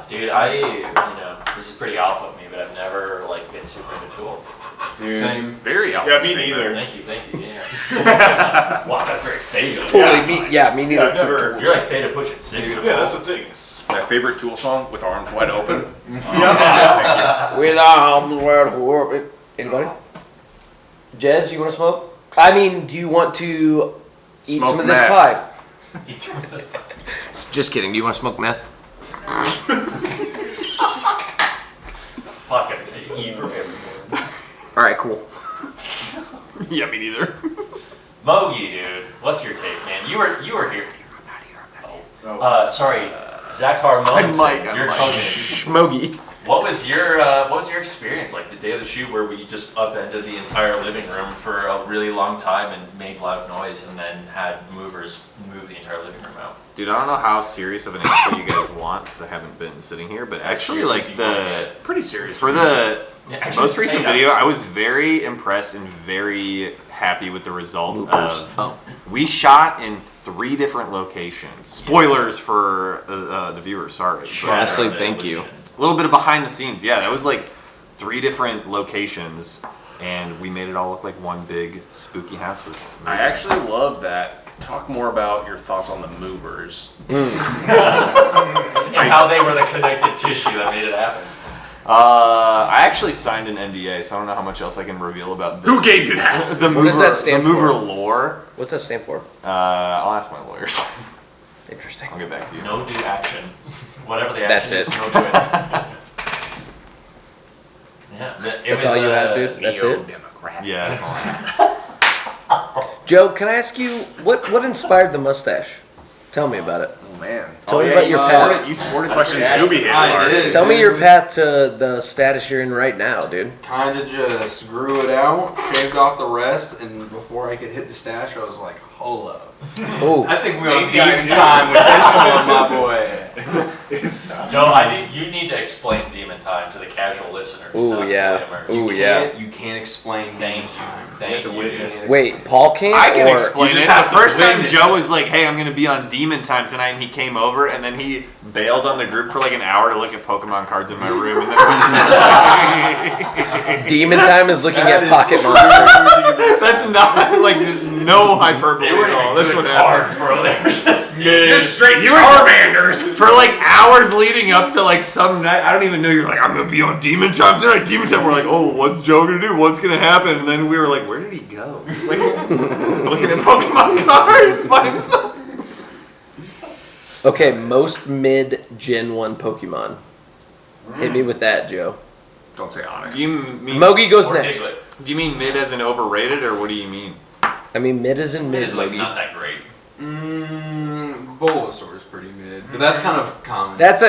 Dude, this is pretty off of me, but I've never like been super into Tool. Same. Very alpha Yeah, me statement. neither. Thank you, yeah. Wow, that's very fade of you. Totally. Me neither. I've never. You're like fade to push it city. Yeah, that's the thing. It's, My favorite Tool song, With Arms Wide Open. With arms wide open. Anybody? Jez, you want to smoke? I mean, do you want to eat Smoke some of this meth. pie? Eat some of this. Just kidding. Do you want to smoke meth? Fucking eat from everywhere. All right, cool. Yeah, me neither. Mogi, dude, what's your take, man? You were here. oh. Sorry, Zachar Moensen, I'm your Mike. co-name. Schmogy. What was your experience like the day of the shoot where we just upended the entire living room for a really long time and made loud noise and then had movers move the entire living room out? Dude, I don't know how serious of an answer you guys want because I haven't been sitting here, but actually, serious like as you wanna the get. Pretty serious. for the Yeah, actually, most recent hang on. video, I was very impressed and very happy with the result Bloopers. of. We shot in 3 different locations. Spoilers for the viewers, sorry. but Honestly, Shatter the thank you. illusion. a little bit of behind the scenes. Yeah, that was like 3 different locations, and we made it all look like one big spooky house with. I actually love that. Talk more about your thoughts on the movers. And how they were the connective tissue that made it happen. I actually signed an NDA, so I don't know how much else I can reveal about Who gave you that? the What does mover, that stand the mover for? lore. What's that stand for? I'll ask my lawyers. Interesting. I'll get back to you. No do action. Whatever the That's action is, it. no do it. Yeah, That's all you have, dude? That's it? Democrat. Yeah, that's all I have. Joe, can I ask you what inspired the mustache? Tell me about it. Oh man. Tell me about your path. You supported That's questions pretty do be hit I hard. did. Tell me your path to the status you're in right now, dude. Kind of just grew it out, shaved off the rest, and before I could hit the stash, I was like, hold up. Oh, I think we're on Maybe I demon do. time with this one, my boy. It's not. Joe, you need to explain Demon Time to the casual listeners. Ooh, not yeah. fully immersed. Ooh, yeah. You can't explain Thank demon you. time. Thank you. witness. wait, Paul came I can or explain you it. just The have to first time witness Joe it. was like, "Hey, I'm gonna be on Demon Time tonight," and he came over, and then he bailed on the group for like an hour to look at Pokemon cards in my room, and then Demon Time is looking That at is pocket true. monsters? that's not like no hyperbole They weren't at all. even That's good what cards, happened. bro. They were just You're straight You were- Charmanders. For like hours leading up to like some night, I don't even know. You're like, I'm gonna be on Demon Time tonight. Demon Time. We're like, oh, what's Joe gonna do? What's gonna happen? And then we were like, where did he go? He's like looking at Pokemon cards by himself. Okay, most mid Gen 1 Pokemon. Hit me with that, Joe. Don't say honest. Do you mean Mogi goes Or next. Diglett. Do you mean mid as in overrated, or what do you mean? I mean, mid is in mid, It's like Mogi. not that great. Bulbasaur's pretty mid, but that's kind of common. That's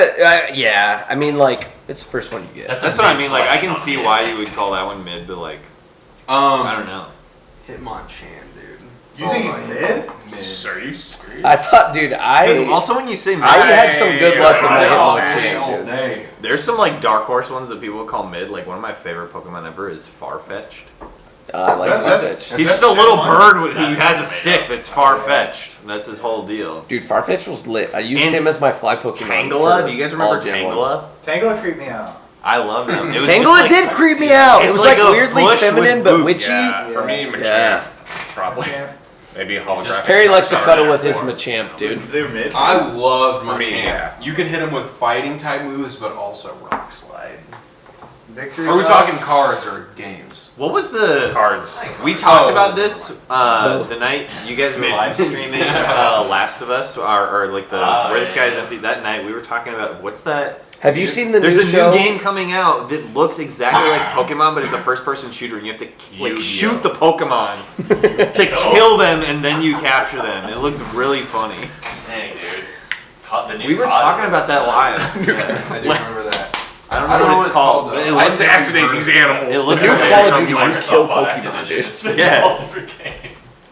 yeah. I mean, like, it's the first one you get. That's That's what I mid mean. Like, I selection can on see mid. why you would call that one mid, but like, I don't know. Hitmonchan, dude. Do you think Oh, it's my- mid? Mid. Are you serious? I thought, dude, Because also when you say mid, I had some good luck with my All Hitmonchan, day, all dude. day. there's some like dark horse ones that people would call mid. Like one of my favorite Pokemon ever is Farfetch'd. I like That's- Stitch. He's That's just a Gen little 1? bird who That's has a made stick up. that's far-fetched. That's his whole deal. Dude, Farfetch was lit. I used And him as my fly Pokemon. Tangela? for Do you guys all remember Gen 1. Tangela? Tangela creeped me out. I love them. It was Tangela just like, did creep me out. It it's was like like a weirdly bush with feminine but boots. witchy. Yeah, for me, Machamp, Yeah. probably. Maybe a holographic. Perry likes to cuddle with his form. Machamp, dude. They're mid. I loved For me, Machamp. yeah. You could hit him with fighting type moves, but also rock slide. Victory. Are we lap. talking cards or games? What was the? Cards. We talked Oh. about this the night you guys were live streaming Last of Us, or like the where the sky is empty. That night we were talking about what's that? Have you seen the There's new a show? new game coming out that looks exactly like Pokemon, but it's a first-person shooter, and you have to like Yu-Gi-Oh. shoot the Pokemon to kill them, and then you capture them. It looked really funny. Dang, dude. The new We were COD talking is- about that live. I do remember that. I don't know what it's called. though. But it I looks, Assassinate these animals. it looks New like Call of something Duty like- would kill Microsoft bought Pokemon, Activision. dude. It's been Yeah. a whole different game.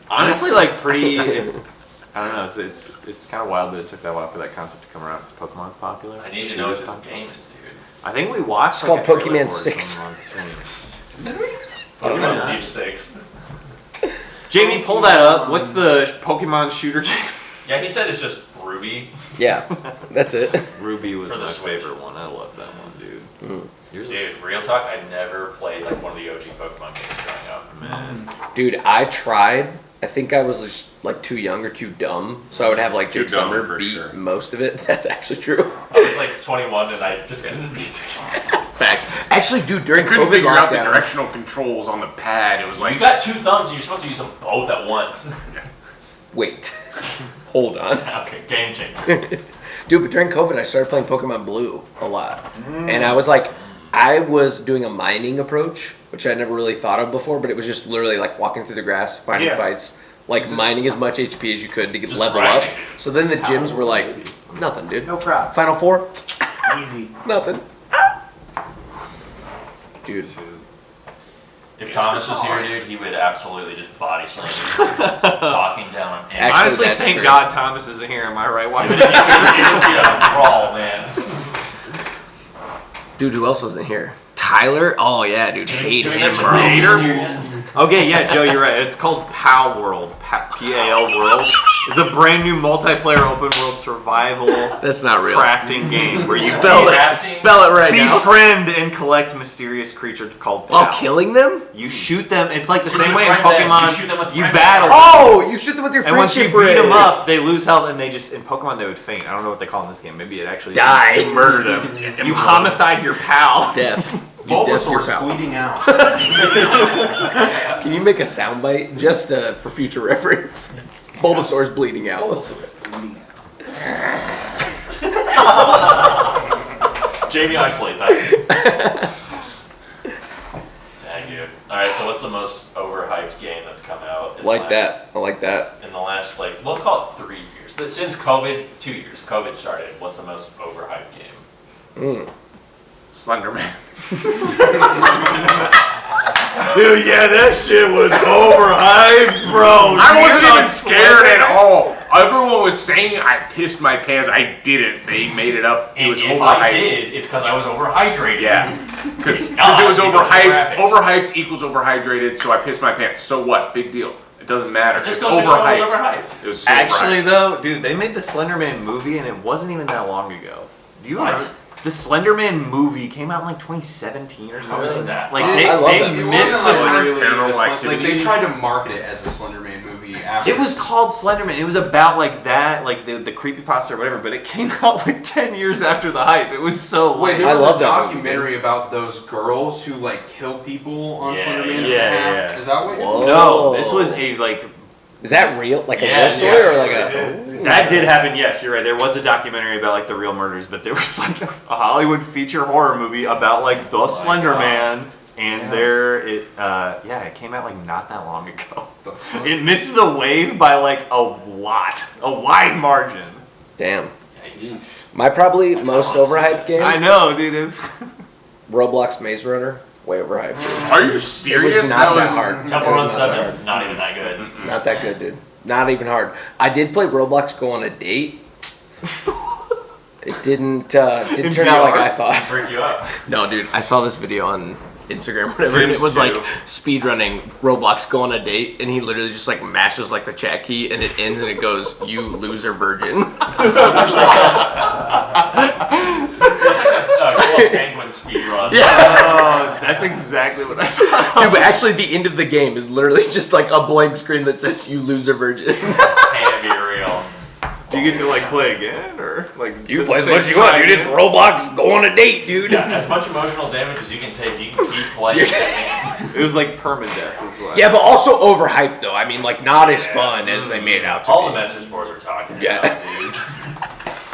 honestly like pretty. I don't know. It's kind of wild that it took that while for that concept to come around because Pokemon's popular. I need to Shoot know what is this popular. game is, dude. I think we watched. It's like, called a trailer Pokemon for it 6. sometime on stream. Pokemon Siege 6. Jamie, pull that up. What's the Pokemon shooter game? Yeah, he said it's just Ruby. Yeah, that's it. Ruby was For the my Switch. favorite one. I love that one, dude. Yours Dude, is real talk, I never played like one of the OG Pokemon games growing up. man. Dude, I tried. I think I was just like too young or too dumb, so I would have like Too Jake dumb, Summer for beat sure. most of it. That's actually true. I was like 21 and I just couldn't beat the game. Facts. Actually, dude, during Couldn't COVID figure out the lockdown, directional controls on the pad. It was like You got 2 thumbs and you're supposed to use them both at once. wait, hold on, Okay, game changer. dude. But during COVID, I started playing Pokemon Blue a lot, and I was like, I was doing a mining approach, which I never really thought of before, but it was just literally like walking through the grass, finding Yeah. fights, like mining as much HP as you could to get Just level grinding. up. So then the gyms were like, nothing, dude. No problem. Final Four, Easy. nothing. Dude, If Thomas was here, dude, he would absolutely just body slam you, talking down. And Actually, Honestly, that's thank true. God Thomas isn't here. Am I right? it Watching would just be a brawl, man. dude, who else wasn't here? Tyler? Oh yeah, dude, hate Do we him, mention bro. Rose isn't here yet? Okay, yeah, Joe, you're right. It's called PAL World. PAL World. It's a brand new multiplayer open world survival That's not real. crafting game where you Spell it. Crafting? Spell it right now. befriend and collect mysterious creatures called PAL. While killing them? You shoot them. It's like the You same way in befriend them, Pokemon. you shoot them with You friend battle. Oh, you shoot them with your And once you friendship beat them rays. up, they lose health, and they just in Pokemon they would faint. I don't know what they call in this game. Maybe it actually Die. You murder them. You homicide your pal. Death. You death your Bulbasaur's pal. bleeding out. Can you make a soundbite just for future reference? Bulbasaur's bleeding out. Bleeding out. Jamie, isolate that. Dang, dude. Alright, so what's the most overhyped game that's come out? In Like the last, that. I like that. In the last, like, we'll call it 3 years. Since COVID, 2 years, COVID started, what's the most overhyped game? Slenderman. Dude, yeah, that shit was overhyped, bro. I wasn't even scared at all. Everyone was saying I pissed my pants. I didn't. They made it up. It And was if overhyped. I did, it's because I was overhydrated. Yeah, because God, it was because of the overhyped. graphics. Overhyped equals overhydrated. So I pissed my pants. So what? Big deal. It doesn't matter. It just It's goes to show it was overhyped. overhyped. It was so Actually, overhyped. though, dude, they made the Slenderman movie, and it wasn't even that long ago. Do you What? remember? The Slenderman movie came out in like 2017 or something. is that? Like I love they that It missed wasn't the like time. really Paranormal like Activity. they tried to market it as a Slenderman movie after. It was called Slenderman. It was about like that, like the creepypasta or whatever. But it came out like 10 years after the hype. It was so Wait, lame. there I was love a that movie, documentary about those girls who like kill people on Yeah, Slenderman's yeah, behalf. yeah. Is that what you're Whoa. No, this was a like Is that real? Like a Yeah, real story yeah, or like it a? that did happen. Yes, you're right. There was a documentary about like the real murders, but there was like a Hollywood feature horror movie about like the Slender Man. And it came out like not that long ago. It missed the wave by like a wide margin. Damn. My probably most overhyped game. I know, dude. Roblox Maze Runner. Way overhyped. Are you It serious? was not that was hard. Temple It Run was not that 7, hard. not even that good. Not that good, dude. Not even hard. I did play Roblox Go on a Date. It didn't turn out like I thought. Freak you up. No, dude. I saw this video on Instagram, or whatever, and it Sims was like 2. speedrunning Roblox Go on a Date, and he literally just like mashes like the chat key, and it ends, and it goes, "You loser virgin." It's like a Club Penguin speed run. Yeah. Oh, that's exactly exactly what I thought. Dude, but actually, the end of the game is literally just like a blank screen that says "You lose a virgin." Can't be real. Do you get to like play again or like? You does play it as say much as you want, try dude. It's again? Roblox. Go on a date, dude. Yeah, as much emotional damage as you can take, you can keep playing that game. It was like permadeath as well. Yeah, but also overhyped though. I mean, like not as fun as they made it out to All be. the message boards are talking Yeah. about, dude.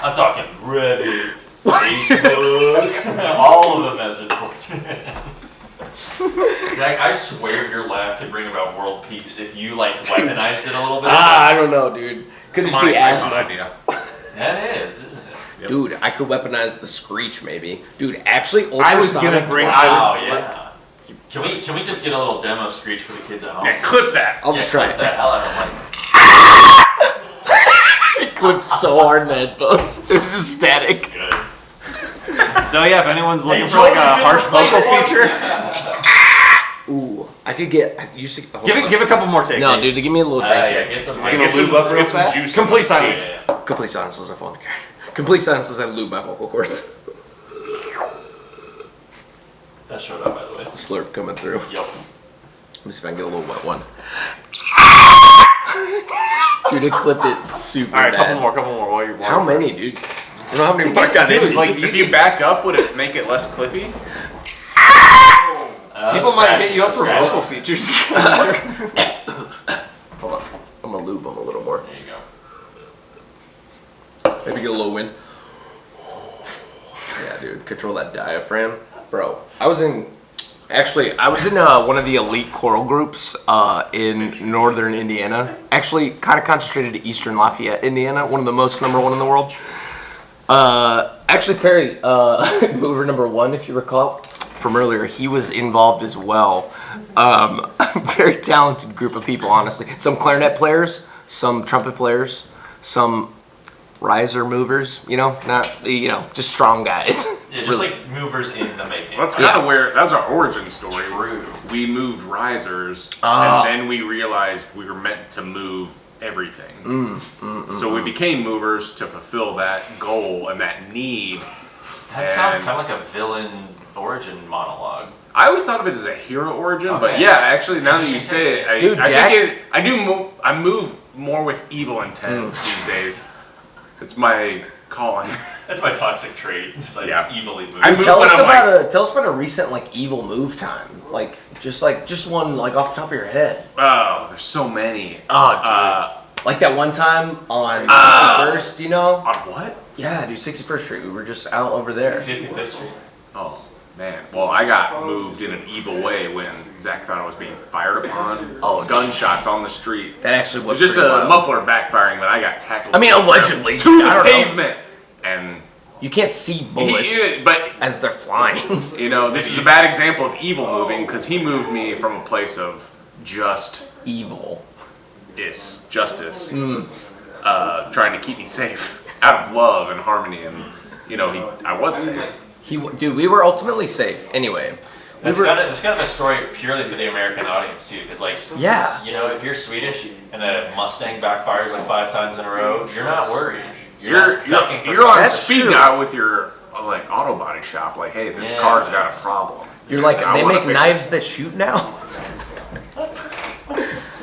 I'm talking Reddit, Facebook, all of the message boards. Zach, I swear your laugh could bring about world peace if you like weaponized it a little bit. I don't know, dude. Could just be asthma. idea. That is, isn't it? Dude, I could weaponize the screech maybe. Dude, actually, I was gonna ultrasonic bring. blast. Wow, I was. yeah. Can we just get a little demo screech for the kids at home? Yeah, clip that. I'll just try clip it. the hell out of like. It clipped so hard in the headphones. It was just static. Good. So yeah, if anyone's looking Hey, for like Jordan, a harsh replace vocal one. feature, Ooh, I could get. You see, hold on. give a couple more takes. No, dude, give me a little drink Yeah, here. get them. Is it gonna lube up real fast? Complete silence. Yeah. Complete silence as I fall. Complete silence as I lube my vocal cords. That showed up, by the way. Slurp coming through. Yup. Let me see if I can get a little wet one. Dude, it clipped it super All right, bad. couple more. While you're How many, dude? I don't know how many more I got Dude, in. like If you back up, would it make it less clippy? people might hit you up for Scratch. vocal features. Hold on. I'm gonna lube them a little more. There you go. Maybe get a little wind. Yeah, dude. Control that diaphragm. Bro, I was in one of the elite choral groups in northern Indiana. Actually, kind of concentrated to eastern Lafayette, Indiana. One of the most number one in the world. Actually, Perry, mover number one, if you recall from earlier, he was involved as well. Very talented group of people, honestly. Some clarinet players, some trumpet players, some riser movers. Just strong guys. Yeah, just like movers in the making. Well, that's kind of where that's our origin story. True. We moved risers, and then we realized we were meant to move everything. So we became movers to fulfill that goal and that need. That sounds And- kind of like a villain origin monologue. I always thought of it as a hero origin, but Okay. yeah, actually, now that you say it, Dude, I Jack- think I move more with evil intent these days. It's my calling. That's my toxic trait. It's like Yeah. evilly moved. I move Tell when us I'm tell us about a recent evil move time. Just one off the top of your head. Oh, there's so many. Like that one time on 61st, On what? Yeah, dude, 61st Street. We were just out over there. 55th Street. Oh, man. Well, I got moved in an evil way when Zach thought I was being fired upon. Oh, gunshots on the street. That actually It was was just pretty a wild. muffler backfiring, but I got tackled. I mean, allegedly. To I the don't know. pavement. And You can't see bullets but as they're flying. this is a bad example of evil moving because he moved me from a place of justice, Evil. trying to keep me safe out of love and harmony, and I was safe. Dude, we were ultimately safe. Anyway. It's kind of a story purely for the American audience too, because Yeah. if you're Swedish and a Mustang backfires like 5 times in a row, you're not worried. not ducking for You're on That's speed true. dial with your auto body shop. Like, hey, this Yeah. car's got a problem. You're like, I they wanna make fix knives that shoot now?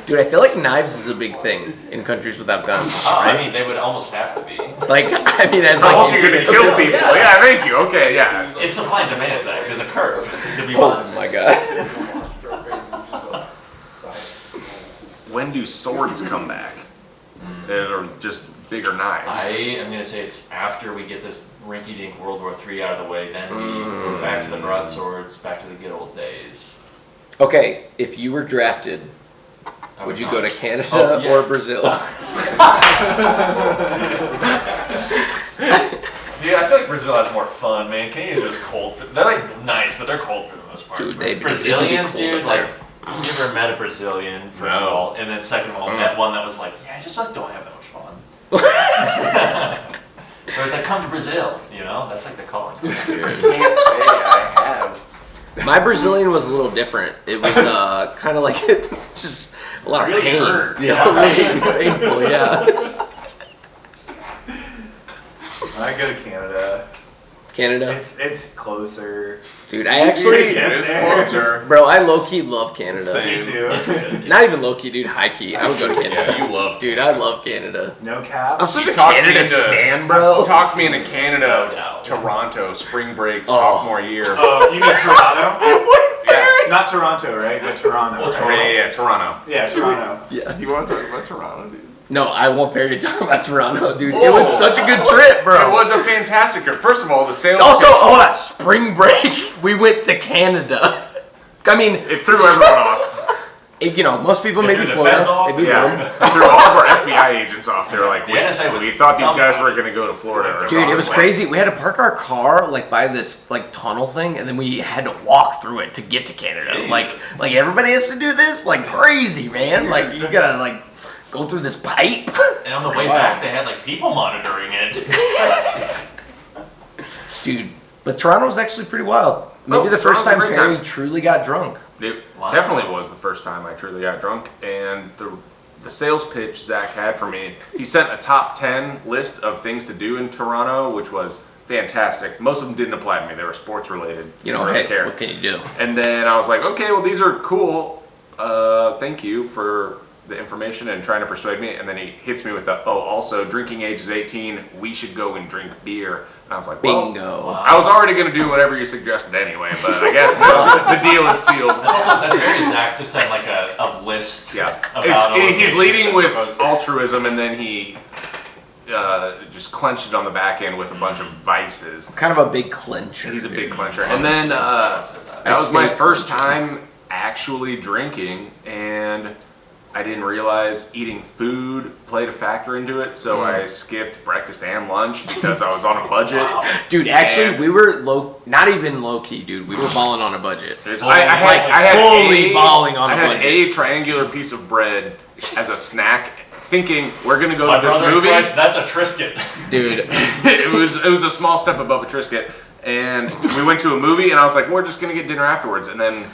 Dude, I feel like knives is a big thing in countries without guns, Oh, right? I mean, they would almost have to be. Like, I mean, as Or like, else you're gonna kill people. Yeah, thank you. Okay, yeah. It's supply and demand, Zach. There's a curve, to be oh honest. my god. When do swords come back? Or just bigger knives? I am going to say it's after we get this rinky-dink World War III out of the way, then we go back to the broadswords, back to the good old days. Okay, if you were drafted, I would you not. go to Canada Oh, yeah. or Brazil? Dude, I feel like Brazil has more fun, man. Canadians are just cold. They're like nice, but they're cold for the most part. Dude, it could be Brazilians, cold dude, up like, there. you ever met a Brazilian, first of all, and then second of all, met one that was like, yeah, I just like don't have that much fun. Where it's like, come to Brazil, that's like the calling. Can't say I have. My Brazilian was a little different. It was kind of like just a lot of Really pain. hurt. Really painful, yeah. When I go to Canada, Canada? It's closer. Dude, I actually, Yeah. It's closer. bro, I low-key love Canada. Same. Me too. It's good. Not even low-key, dude, high-key. I would go to Canada. Yeah, you love. Dude, I love Canada. No cap. I'm such You a talked me Canada into- stan, bro. Talked me into Canada, No doubt. Toronto, spring break, Oh. sophomore year. Oh, you mean Toronto? Yeah. Not Toronto, right? But Toronto. Well, right? Yeah, Toronto. Yeah, Toronto. Yeah. Do you want to talk about Toronto, dude? No, I want Perry to talk about Toronto, dude. It was such a good trip, bro. It was a fantastic trip. First of all, the sales. Also, hold on, spring break, we went to Canada. I mean, it threw everyone off. you know, most people It maybe threw the Florida. feds off? Maybe Yeah, Rome. it threw all of our FBI agents off. They were like, The we NSA was thought these guys dumbfounded. were going to go to Florida or something. Dude, it was crazy. We had to park our car like by this like tunnel thing, and then we had to walk through it to get to Canada. Like everybody has to do this, like crazy, man. Like you gotta like go through this pipe. And on the way Wow. back, they had like people monitoring it. Dude, but Toronto was actually pretty wild. Maybe Oh, the first Toronto's a time great Perry time. truly got drunk. It Wow. definitely was the first time I truly got drunk, and the sales pitch Zach had for me, he sent a top 10 list of things to do in Toronto, which was fantastic. Most of them didn't apply to me. They were sports related. You know, Didn't really hey, care. what can you do? And then I was like, okay, well, these are cool. Thank you for the information and trying to persuade me. And then he hits me with the, oh, also, drinking age is 18. We should go and drink beer. And I was like, well, Bingo. I was already going to do whatever you suggested anyway, but I guess the deal is sealed. That's very Zach to send like a list. Yeah, About a he's location leading that's with proposed. altruism, and then he just clenched it on the back end with a bunch of vices. Kind of a big clencher. He's a big dude. clencher. And then that Says was my stay first clenching. time actually drinking, and I didn't realize eating food played a factor into it, so I skipped breakfast and lunch because I was on a budget. Dude, actually, And- we were not even low key, dude. We were balling on a budget. I had fully balling on I a had budget. a triangular piece of bread as a snack, thinking we're gonna go My to this brother in movie. Christ, that's a Trisket. Dude, it was a small step above a Trisket, and we went to a movie, and I was like, we're just gonna get dinner afterwards, and then.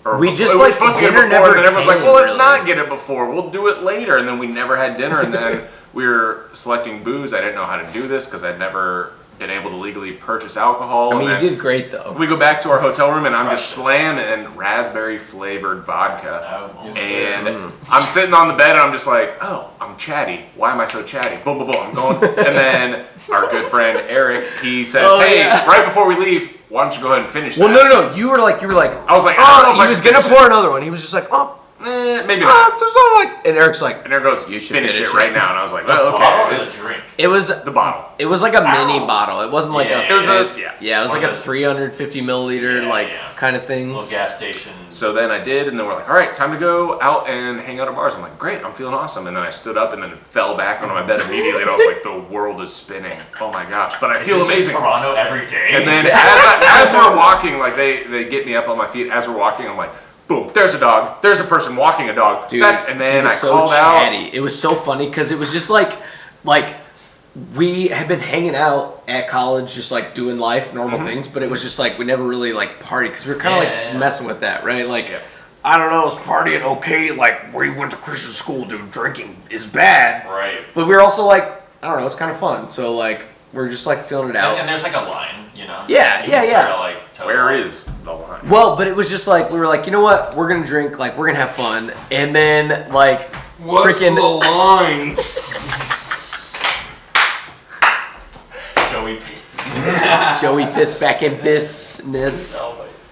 Or We before- just, we were like, supposed to get it dinner before, never and then everyone's like, came, well, let's really. not get it before. We'll do it later, and then we never had dinner, and then we were selecting booze. I didn't know how to do this because I'd never been able to legally purchase alcohol. I mean, and you then did great though. We go back to our hotel room, and I'm just slamming raspberry flavored vodka. And I'm sitting on the bed and I'm just like, oh, I'm chatty. Why am I so chatty? Boom, boom, boom. I'm going. And then our good friend Eric, he says, Oh, hey, yeah. right before we leave, why don't you go ahead and finish Well, that? no. You were like, I was like, I don't know oh, if I he was should gonna finish pour another one. He was just like, oh, maybe not. there's no like, and Eric's like, And Eric goes, You should finish finish it it. right now. And I was like, well, Bottle or okay. the drink? it was The bottle. like a mini bottle. It wasn't like Yeah. a. It was a, Yeah, it was One like of a those- 350 milliliter Yeah. kind of Little things. gas station. So then I did, and then we're like, all right, time to go out and hang out at bars. I'm like, great, I'm feeling awesome. And then I stood up and then fell back onto my bed immediately, and I was like, the world is spinning. Oh my gosh. But I Is feel this just amazing. Toronto every day. And then as we're walking, like they get me up on my feet. As we're walking, I'm like, boom, there's a dog. There's a person walking a dog. Dude, And then he was I so called chatty. It was so funny because it was just like we had been hanging out at college, just like doing life, normal things, but it was just like we never really like partied because we were kind of Yeah. messing with that, right? Like, Yeah. I don't know, is partying okay? Like, we went to Christian school, dude. Drinking is bad, Right. but we were also like, I don't know, it's kind of fun. So like, we're just like feeling it out. And there's like a line, you know. Yeah, You yeah, can yeah. sorta, like, toe Where line. is the line? Well, but it was just like we were like, you know what? We're gonna drink, like we're gonna have fun, and then like freaking line? Joey pisses. Joey piss back in business.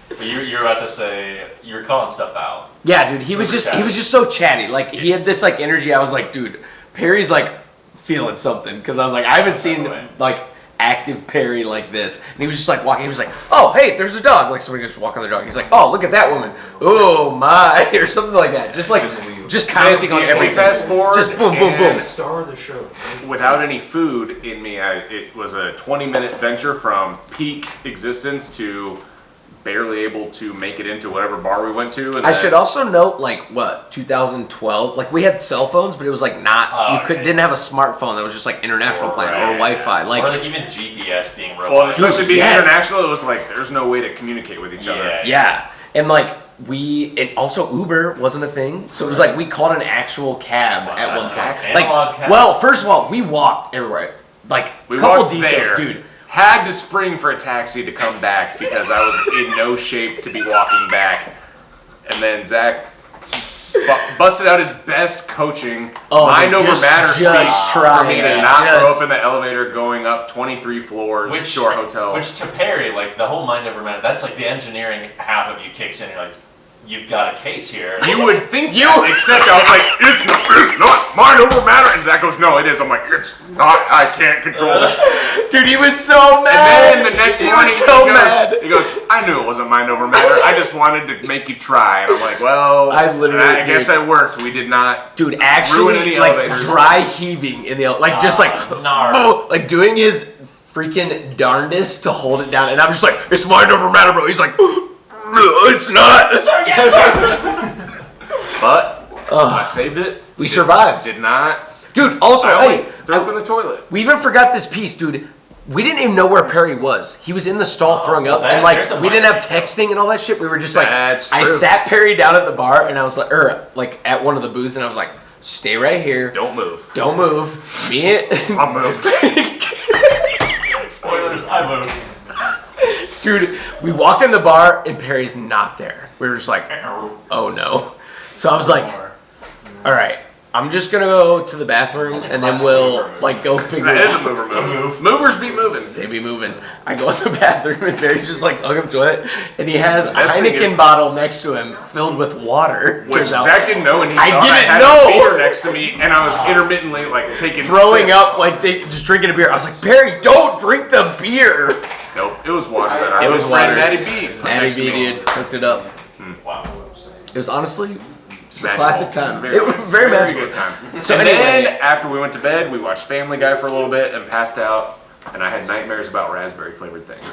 But you're about to say you were calling stuff out. Yeah, dude, he was just so chatty. Like he had this like energy. I was like, dude, Perry's like feeling something because I was like, I haven't seen like active Perry like this. And he was just like walking. He was like, oh hey, there's a dog. Like somebody just walking the dog. He's like, oh look at that woman. Oh my, or something like that. Just like just commenting on We everything. fast forward. Just boom, boom, boom. and Star of the show. Without any food in me, it was a 20-minute venture from peak existence to barely able to make it into whatever bar we went to. And I then- should also note, like, what, 2012? Like, we had cell phones, but it was, like, not, okay. didn't have a smartphone that was just, like, international plan or Right. Wi-Fi. Or Like, like even GPS being real. Well, especially being yes. international, it was like there's no way to communicate with each other. Yeah. yeah. And, like, and also Uber wasn't a thing. So it was, like, we called an actual cab at one time. taxi. Like, Analog cab. well, first of all, we walked everywhere. Like, We couple walked details, there. dude. Had to spring for a taxi to come back because I was in no shape to be walking back. And then Zach busted out his best coaching, mind over matter speech for me to not throw up in the elevator going up 23 floors to our hotel. Which to Perry, like the whole mind over matter, that's like the engineering half of you kicks in. You're like, you've got a case here. You would think that, except I was like, it's not mind over matter. And Zach goes, no, it is. I'm like, it's not. I can't control it. Dude, he was so mad. And then the next he morning, was so mad. He goes, I knew it wasn't mind over matter. I just wanted to make you try. And I'm like, well, I guess I worked. We did not. Dude, ruin actually, any like elevators. dry heaving in the like just like like doing his freaking darndest to hold it down, and I'm just like, it's mind over matter, bro. He's like, it's not. But I saved it. We survived. Did not. Dude, also, hey, threw up in the toilet. We even forgot this piece, dude. We didn't even know where Perry was. He was in the stall throwing up, and like we didn't have texting and all that shit. We were just like, I sat Perry down at the bar, and I was like, like at one of the booths, and I was like, stay right here. Don't move. Don't move. Me and I'll move. Spoilers, I moved. Dude, we walk in the bar, and Perry's not there. We were just like, oh no. So I was like, all right. I'm just gonna go to the bathroom and then we'll like go figure it out. That is a mover move. Movers be moving. They be moving. I go to the bathroom and Barry's just like hugging to it, and he has a Best thing Heineken is- bottle next to him filled with water. Which Turns out Zach didn't know, and he I thought I didn't had know. a beer next to me, and I was intermittently like taking throwing sips. up like just drinking a beer. I was like, Barry, don't drink the beer. Nope, it was water that our It was good friend water. Natty B put Natty next to B me. dude hooked it up. Wow. It was honestly just a Magical. classic time. It was very magical. good time. So and anyway, then after we went to bed, we watched Family Guy for a little bit and passed out. And I had nightmares about raspberry flavored things.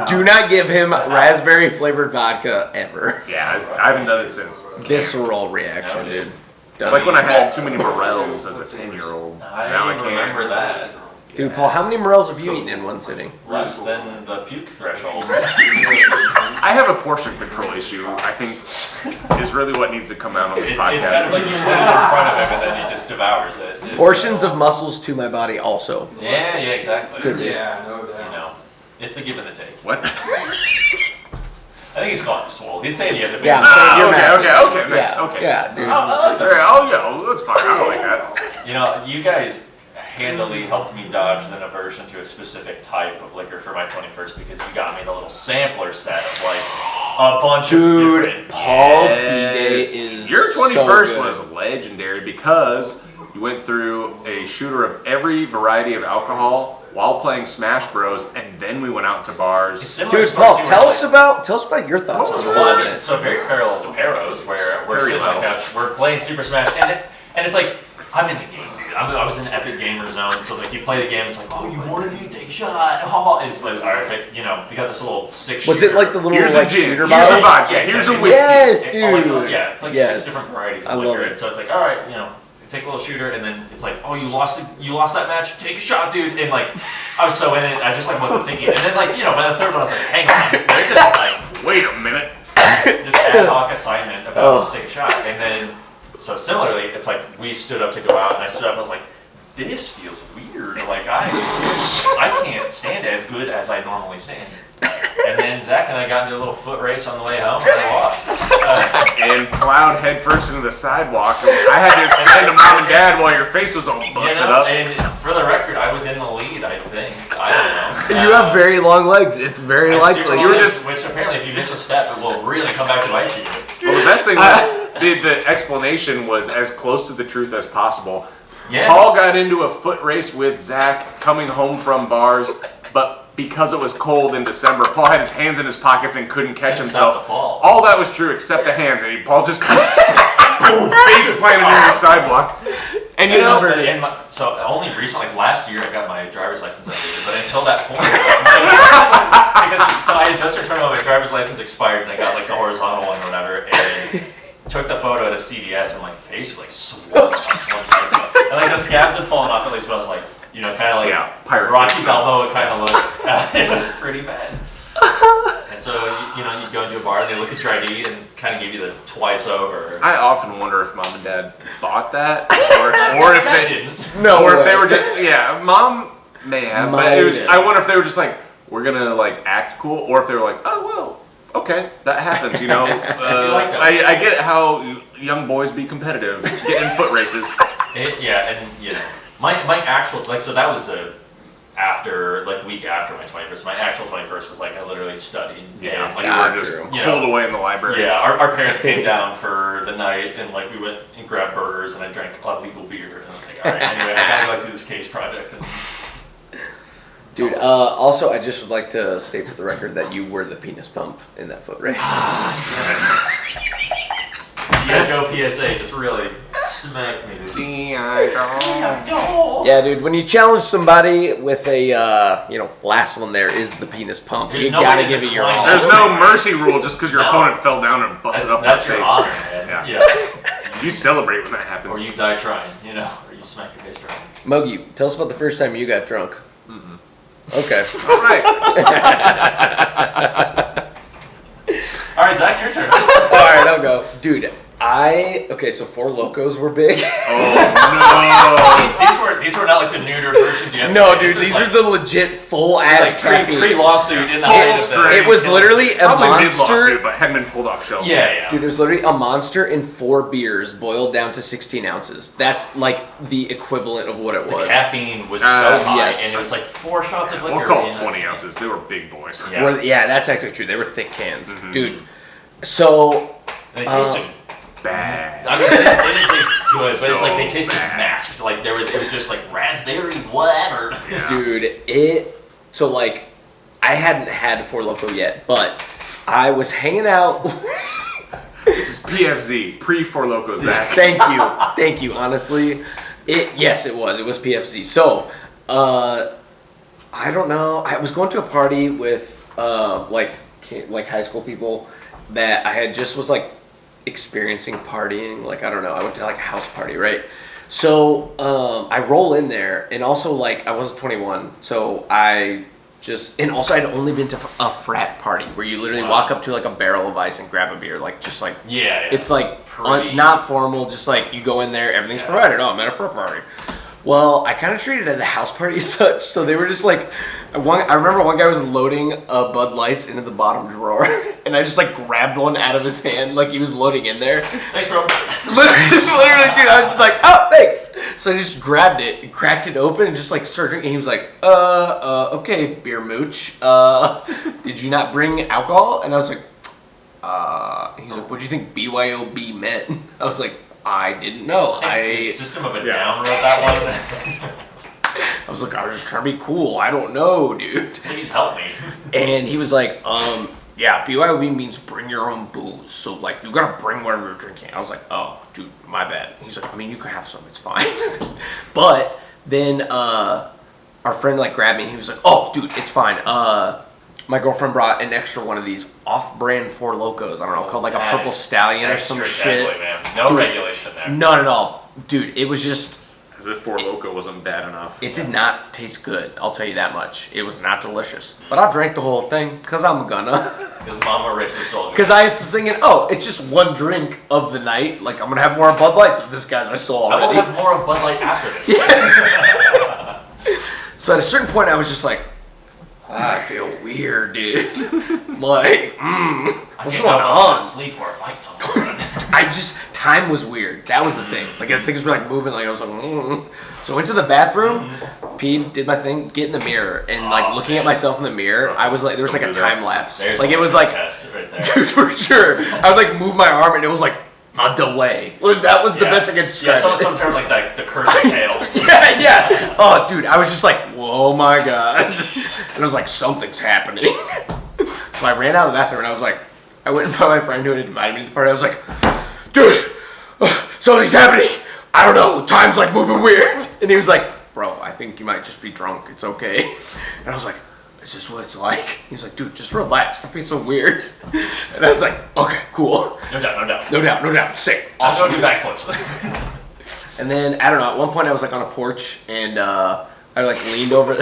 do not give him raspberry flavored vodka ever. Yeah, I haven't done it since. Visceral reaction, dude. It's like when I had too many morels as a 10-year-old. I Now I don't can't. remember that. Dude, Paul, how many morels have you eaten in one sitting? Less than the puke threshold. I have a portion control issue, I think, is really what needs to come out on this It's podcast. kind of like you put it in front of him and then he just devours it. Portions of muscles to my body also. Yeah, exactly. Could be. Yeah, no You doubt. know, it's the give and the take. What? I think he's calling you swole. He's saying you have the Yeah, biggest. I'm saying you're okay, massive. okay, nice, Yeah, okay. yeah, dude. Sorry, that's fine. I don't like that. You know, you guys handily helped me dodge an aversion to a specific type of liquor for my 21st because you got me the little sampler set of like a bunch of Dude, different. Paul's B-Day is Your 21st so good. was legendary because you went through a shooter of every variety of alcohol while playing Smash Bros. And then we went out to It's bars. similar Dude, story Paul, too, where tell it's us like- about your thoughts on Well, I it. mean, so very parallel to Peros, where we're Very sitting on the low. couch, we're playing Super Smash, and it's like, I'm in the game, dude. I was in Epic Gamer Zone, so like you play the game, it's like, oh, you wanted to take a shot, oh, and it's like, all right, you know, we got this little six. Was it like the little Here's like a gin, shooter here's bottle? a vodka, Yeah, here's a exactly. whiskey. Yes, Like, dude. yeah, it's like Yes. 6 different varieties I of love liquor, it. and so it's like, all right, you know, take a little shooter, and then it's like, oh, you lost that match, take a shot, dude, and like, I was so in it, I just like wasn't thinking, and then like, you know, by the third one, I was like, hang on, wait this like. Wait a minute. Just ad hoc assignment about Oh. just take a shot. And then, so similarly, it's like we stood up to go out, and I stood up and I was like, this feels weird. Like, I can't stand as good as I normally stand. And then Zach and I got into a little foot race on the way home, and I lost. And plowed headfirst into the sidewalk. I had to explain to mom and dad while your face was all busted up. And for the record, I was in the lead, I think. I don't know. You have very long legs. It's very And likely. super You were long, just- which apparently, if you miss a step, it will really come back to bite you. Well, the best thing was the explanation was as close to the truth as possible. Yeah. Paul got into a foot race with Zach coming home from bars, but because it was cold in December, Paul had his hands in his pockets and couldn't catch It's himself. not the fall. All that was true except the hands, and Paul just face planted into the sidewalk. And you know, so only recently, like last year, I got my driver's license updated. But until that point, because so I had just returned when my driver's license expired, and I got like the horizontal one or whatever, and took the photo at a CVS, and my face was like swollen on one side, so, and like the scabs had fallen off at least, but I was like, you know, kind of like pirate Rocky face. Balboa kind of look. It was pretty bad. And so you know, you go into a bar and they look at your ID and kind of give you the twice over. I often wonder if mom and dad thought that, or if That they didn't. No or if way. they were just mom May have, Might but have. I wonder if they were just like, we're gonna like act cool, or if they were like, oh well, okay, that happens, you know. like that. I get how young boys be competitive, get in foot races. Yeah, and you know, my actual so that was the week after my 21st. My actual 21st was I literally studied. Yeah, and, like Got we were just you. pulled away in the library. Yeah, our parents came down for the night and we went and grabbed burgers and I drank illegal beer and I was like, all right, anyway, I gotta do this case project. And, Dude, also, I just would like to state for the record that you were the penis pump in that foot race. G.I. Joe PSA just really smacked me, dude. Yeah, dude, when you challenge somebody with a, last one there is the penis pump. There's You no gotta way to give it your decline all. There's no mercy rule just because your No. opponent fell down and busted up That's their your face. honor, man. Yeah. You celebrate when that happens. Or you die trying, or you smack your face trying. Mogi, tell us about the first time you got drunk. Okay. All right. All right, Zach, your turn. Alright, I'll go. Dude, so Four Locos were big. These were not the neutered versions you have No, today. dude, This is these are the legit full ass caffeine. pre-lawsuit in the height of the... It was literally a Probably monster. mid-lawsuit, but hadn't been pulled off shelves. Yeah. Dude, it was literally a monster in 4 beers boiled down to 16 ounces. That's the equivalent of what it was. Caffeine was so high, yes. and it was 4 shots of liquor. We'll call it in 20 that. ounces. They were big boys. Yeah. Yeah, that's actually true. They were thick cans. Dude, so... And they tasted... Bad. I mean, they didn't taste good, but it's So they tasted bad. masked. It was just raspberry, whatever. Yeah. Dude, I hadn't had Four Loko yet, but I was hanging out... This is PFZ, pre-Four Loko Zach. Thank you, honestly. Yes, it was PFZ. So, I don't know, I was going to a party with, high school people that I had just was, experiencing partying, I don't know, I went to, a house party, right? So, I roll in there, and also, I wasn't 21, so and also I'd only been to a frat party, where you literally walk up to, a barrel of ice and grab a beer, Yeah. it's Pretty- not formal, just you go in there, everything's provided. Oh, I'm at a frat party. Well, I kind of treated it as a house party as such, so they were just I remember one guy was loading a Bud Lights into the bottom drawer, and I just grabbed one out of his hand he was loading in there. Thanks, bro. Literally, dude, I was just oh, thanks. So I just grabbed it, cracked it open, and just started drinking. He was okay, beer mooch. Did you not bring alcohol? And I was he was what do you think BYOB meant? I was I didn't know. System of a Down wrote that one. I was I was just trying to be cool. I don't know, dude. Please help me. And he was yeah, BYOB means bring your own booze. So, you gotta bring whatever you're drinking. I was oh, dude, my bad. He's you can have some, it's fine. But then, our friend, grabbed me. He was oh, dude, it's fine. My girlfriend brought an extra one of these off-brand Four Locos. I don't know, called a Purple Stallion or some shit. Exactly, man. No Dude, regulation there. None at all. Dude, it was just... As if Four Loko wasn't bad enough. It did not taste good, I'll tell you that much. It was not delicious. But I drank the whole thing, because I'm gonna. Because Mama racist soldier. Because I was thinking, oh, it's just one drink of the night. I'm gonna have more Bud Lights of this guy's I stole I will already. have more of Bud Light after this. So at a certain point, I was just I feel weird, dude. I what's can't going tell if I'm on? asleep or a fight's on. Time was weird. That was the thing. Things were moving. I was So I went to the bathroom, peed, did my thing, get in the mirror, and looking at myself in the mirror, I was there was a time lapse. There's It was test right there. dude, for sure. I would move my arm, and it was a delay. That was the best I could describe. Yeah, it. some term the curse of tails. Yeah. Oh, dude, I was just whoa, my god. And I was something's happening. So I ran out of the bathroom, and I was I went and found my friend who had invited me to the party. I was dude, something's happening. I don't know, time's moving weird. And he was bro, I think you might just be drunk. It's okay. And I was is this what it's like? He was dude, just relax. Don't be so weird. And I was okay, cool. No doubt. No doubt. Sick. Awesome. Awesome. Do backflips. And then, I don't know, at one point I was on a porch, and I leaned over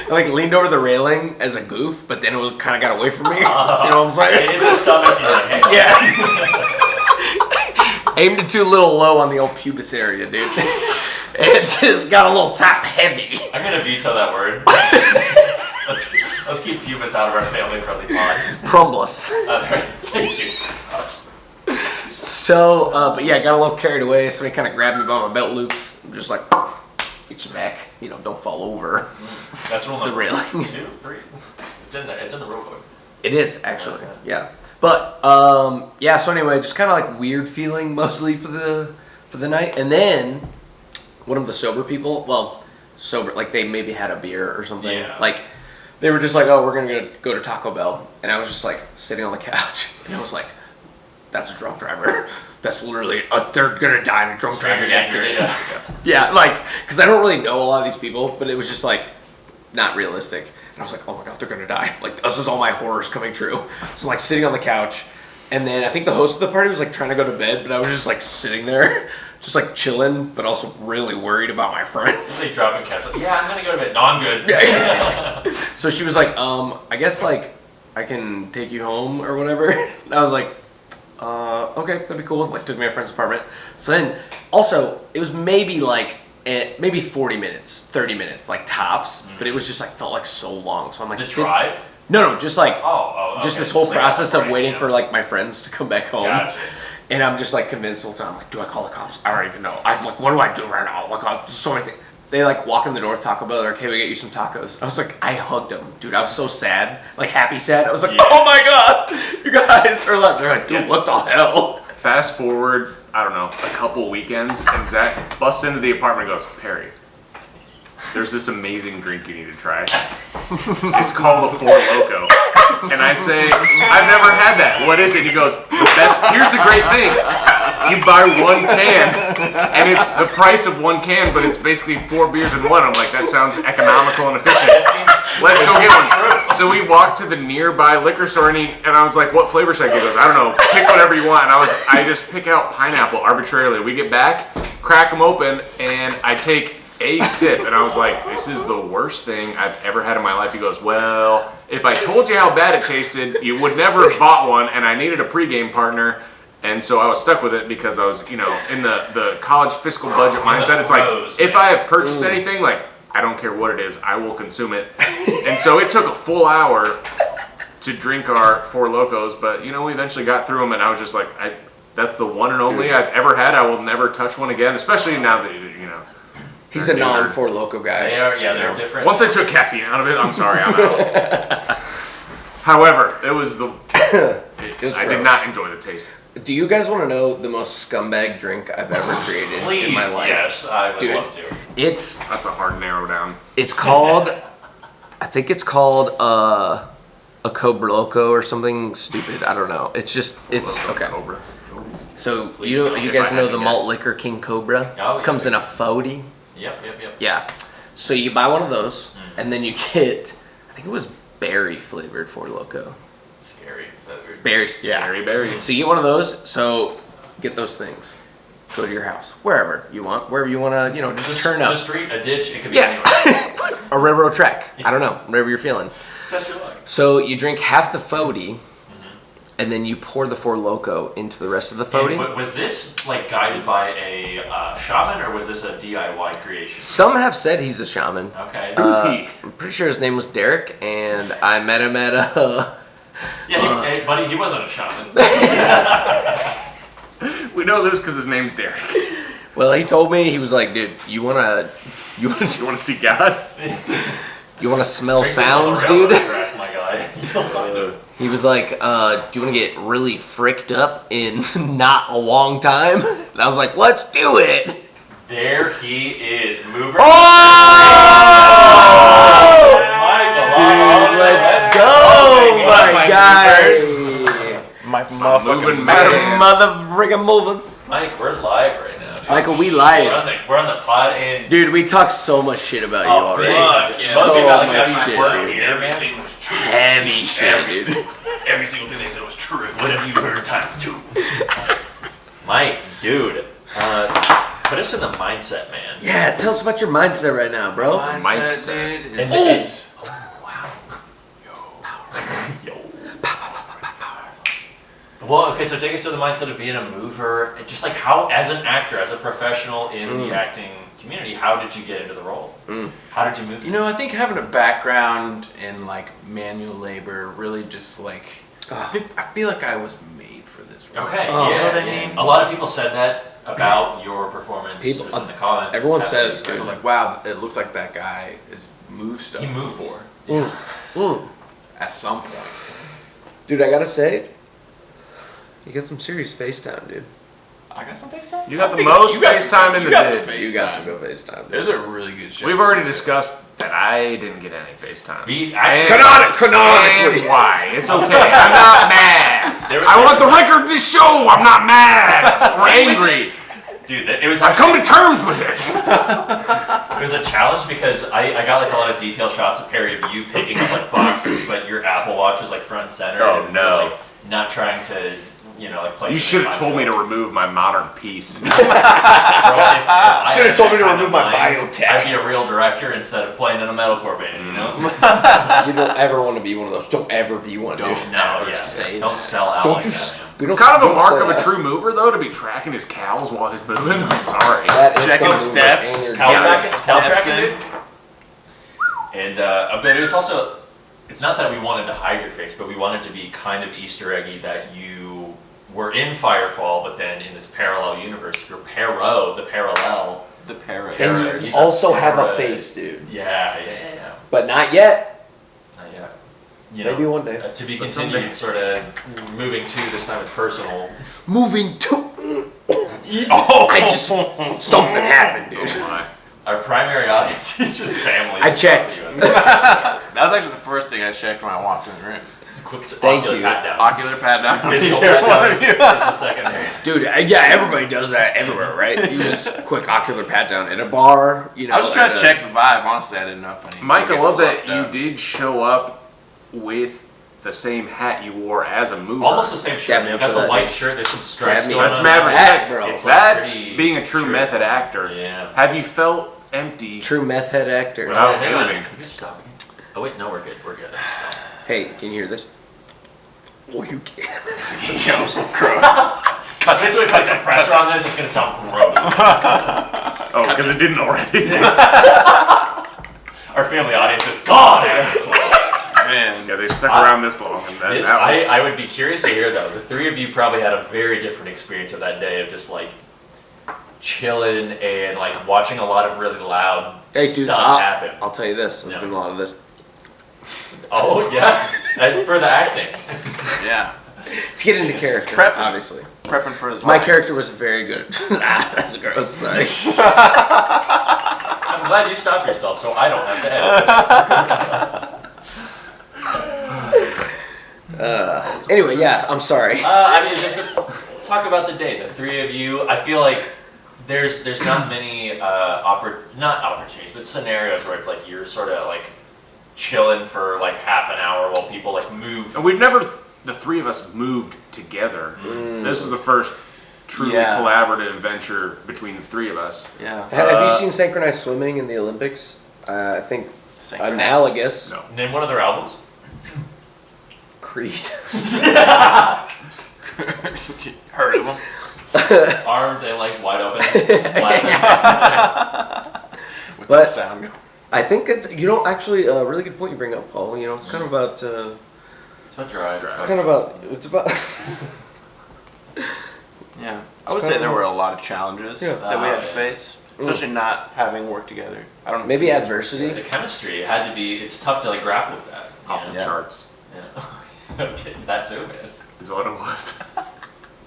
leaned over the railing as a goof, but then it kind of got away from me. You know what I'm saying? In the stomach. Hey, Yeah. Aimed it too little low on the old pubis area, dude. It just got a little top heavy. I'm gonna veto that word. let's keep pubis out of our family-friendly pod. Prumbless. Thank you. So, but yeah, got a little carried away. Somebody kind of grabbed me by my belt loops. I'm just like, get you back. You know, don't fall over. That's rule The number railing. 2, 3. It's in there. It's in the rule book. It is actually, yeah. But yeah. So anyway, just kind of like weird feeling mostly for the night, and then one of the sober people, well, sober, like they maybe had a beer or something. Yeah. Like they were just like, oh, we're gonna go to Taco Bell, and I was just like sitting on the couch, and I was like, that's a drunk driver. That's literally they're gonna die in a drunk driving accident. Yeah, like because I don't really know a lot of these people, but it was just like not realistic. And I was like, oh my god, they're gonna die. Like, this is all my horrors coming true. So I'm like sitting on the couch, and then I think the host of the party was like trying to go to bed, but I was just like sitting there, just like chilling, but also really worried about my friends. They drop and catch. Like, yeah, I'm gonna go to bed. No, I'm good. Yeah. So she was like, I guess like I can take you home or whatever. And I was like, okay, that'd be cool. Like took me to my friend's apartment. So then also it was maybe like maybe 40 minutes, 30 minutes, like tops, but it was just like felt like so long. So I'm like, The drive? No, just like just okay. this whole Just like process of right, waiting yeah. for like my friends to come back home. Gotcha. And I'm just like convinced the whole time, like, do I call the cops? I don't even know. I'm like, what do I do right now? Like, there's so many things. They like walk in the door of Taco Bell, they're like, hey, we get you some tacos. I was like, I hugged them. Dude, I was so sad. Like, happy sad. I was like, oh my god, you guys are like, they're like, dude, what the hell? Fast forward, I don't know, a couple weekends, and Zach busts into the apartment and goes, Perry, there's this amazing drink you need to try. It's called a Four Loko. And I say, I've never had that. What is it? He goes, the best, here's the great thing. You buy one can, and it's the price of one can, but it's basically 4 beers in one. I'm like, that sounds economical and efficient. Let's go get one. So we walked to the nearby liquor store, and I was like, what flavor should I get? He goes, I don't know, pick whatever you want. And I just pick out pineapple arbitrarily. We get back, crack them open, and I take a sip, and I was like, this is the worst thing I've ever had in my life. He goes, well, if I told you how bad it tasted, you would never have bought one, and I needed a pregame partner, and so I was stuck with it because I was, you know, in the college fiscal budget mindset. It's like, if I have purchased anything, like, I don't care what it is, I will consume it. And so it took a full hour to drink our Four Locos, but, you know, we eventually got through them, and I was just like, that's the one and only I've ever had. I will never touch one again, especially now that, you know, He's a non-Four Loko guy. They are, they're different. once I took caffeine out of it, I'm sorry, I'm out. However, it was I did gross. not enjoy the taste. Do you guys want to know the most scumbag drink I've ever created Please, in my life? yes, I would Dude. love to. That's a hard narrow down. It's called, I think it's called a Cobra Loco or something stupid. I don't know. It's okay. Cobra. So Please you don't. guys If I know had the to malt guess. liquor King Cobra? Oh, yeah. Comes in a 40. Yep. Yeah. So you buy one of those, and then you get, I think it was berry flavored Four Loko. Scary. Flavored. Berries, yeah. Berry. So you get one of those. So get those things. Go to your house, wherever you want to, you know, just turn up. The street, a ditch, it could be Yeah. anywhere. A railroad track. I don't know, whatever you're feeling. Test your luck. So you drink half the 40, and then you pour the Four Loko into the rest of the 40. And was this like guided by a shaman, or was this a DIY creation? Some have said he's a shaman. Okay. Who's he? I'm pretty sure his name was Derek, and I met him at a. Yeah, hey, buddy, he wasn't a shaman. We know this because his name's Derek. Well, he told me, he was like, dude, you wanna You want to see God? smell Drink this sounds, on the railroad dude? track, my guy. You'll find it. He was like, do you want to get really fricked up in not a long time? And I was like, let's do it. There he is, mover. Oh! Michael, Let's go, my guy. My moving mother friggin' movers. Mike, we're live right now, dude. Michael, we live. We're on the pod, and Dude, we talked so much shit about you already. so So about much like shit, work dude. here, man. Heavy shit, dude. Every single thing they said was true. What have you heard times 2? Mike, dude, put us in the mindset, man. Yeah, tell us about your mindset right now, bro. Mindset, dude, And- is Well, okay, so take us to the mindset of being a mover, and just like how, as an actor, as a professional in the acting community. How did you get into the role? How did you move? You know, I think having a background in like manual labor really just like I feel like I was made for this role. Okay, You know yeah, what I yeah. mean? A lot of people said that about your performance People- just in the comments. everyone It's says, happening. They're like, wow, it looks like that guy has moved stuff He moves. before. At some point. Dude, I gotta say, you got some serious FaceTime, dude. I got some FaceTime? You got the most FaceTime in the day. You got some good FaceTime. Dude. There's a really good show. We've already discussed that I didn't get any FaceTime. We actually Canonically. And why? It's okay. I'm not mad. There was- I want the there was- record to show I'm not mad or angry. Dude, it was. I've come to terms with it. It was a challenge because I got like a lot of detail shots of Perry of you picking up like boxes, but your Apple Watch was like front and center. Oh, and no. Like not trying to, like place. You it should in have time told me zone. to remove my modern piece. Bro, if I Should've had told me that to kind remove of my mind, biotech. I'd be a real director instead of playing in a metalcore band. You know? You don't ever want to be one of those. Don't ever be one, dude. No, ever yeah. say Don't that. sell out Don't like you? that, man. We It's don't- kind of a don't mark say of a that. true mover, though, to be tracking his cows while he's moving. I'm sorry. That is Checking some steps. movement in your Cow game. tracking, cow Steps tracking, in. dude. And but it was also, it's not that we wanted to hide your face, but we wanted to be kind of Easter eggy that you were in Firefall, but then in this parallel universe, your the parallel. The parrot. And you He's also have a parrot. face, dude. Yeah. But not yet. Not yet. You know, Maybe one day. To be But continued, sort of moving to, this time it's personal. Moving to. I just something happened, dude. Oh my. Our primary audience is just families. I checked. across the US. That was actually the first thing I checked when I walked in the room. It's a quick Thank ocular you. pat down. Ocular pad down. Physical pat down is the secondary. Dude, yeah, everybody does that everywhere, right? You just quick ocular pat down in a bar, you know. I was just trying to at a- check the vibe. Honestly, I didn't know if I needed Mike, to I get love that fluffed you up. did show up with the same hat you wore as a mover. Almost the same shirt. me You up got for the that, white dude. shirt. There's some stripes Grab me going up That's on. for mad that, respect. bro. It's like That's pretty being a true true. method actor. Yeah. Have you felt empty? True meth head actor. Wow. Hang on. moving. Can we stop? Oh wait, no, we're good. We're good. I just stopped. Hey, can you hear this? Oh, you can't. Because we put the compressor on this, it's gonna sound gross. Oh, because it didn't already. Our family audience is gone. after this one. Man. Yeah, they stuck around this long, and that, This, that was. I would be curious to hear though. The three of you probably had a very different experience of that day of just like chilling and like watching a lot of really loud Hey, dude, stuff happen. I'll tell you this. I'm Yeah. doing a lot of this. Oh yeah, and for the acting. Yeah. To get into character, Prepping. obviously. Prepping for his My lines. character was very good. That's gross. Sorry. I'm glad you stopped yourself, so I don't have to edit this. Anyway, yeah, I'm sorry. I mean, just talk about the day. The three of you. I feel like there's not many not opportunities, but scenarios where it's like you're sort of like chilling for like half an hour while people like move. And we've never, the three of us, moved together. This was the first truly Yeah. collaborative venture between the three of us. Yeah. Have you seen synchronized swimming in the Olympics? I think Synchronized. analogous. No. Name one of their albums. Creed. Heard of him? Arms and legs wide open. Just flat. With But- that sound. I think it's, actually, a really good point you bring up, Paul. You know, it's kind of about, It's about dry. it's about, Yeah. I would say there were a lot of challenges Yeah. that we had to face, especially not having worked together. I don't know. maybe adversity. The chemistry had to be. It's tough to like grapple with that. Off the Yeah. charts Yeah. Okay, that too, man. is what it was.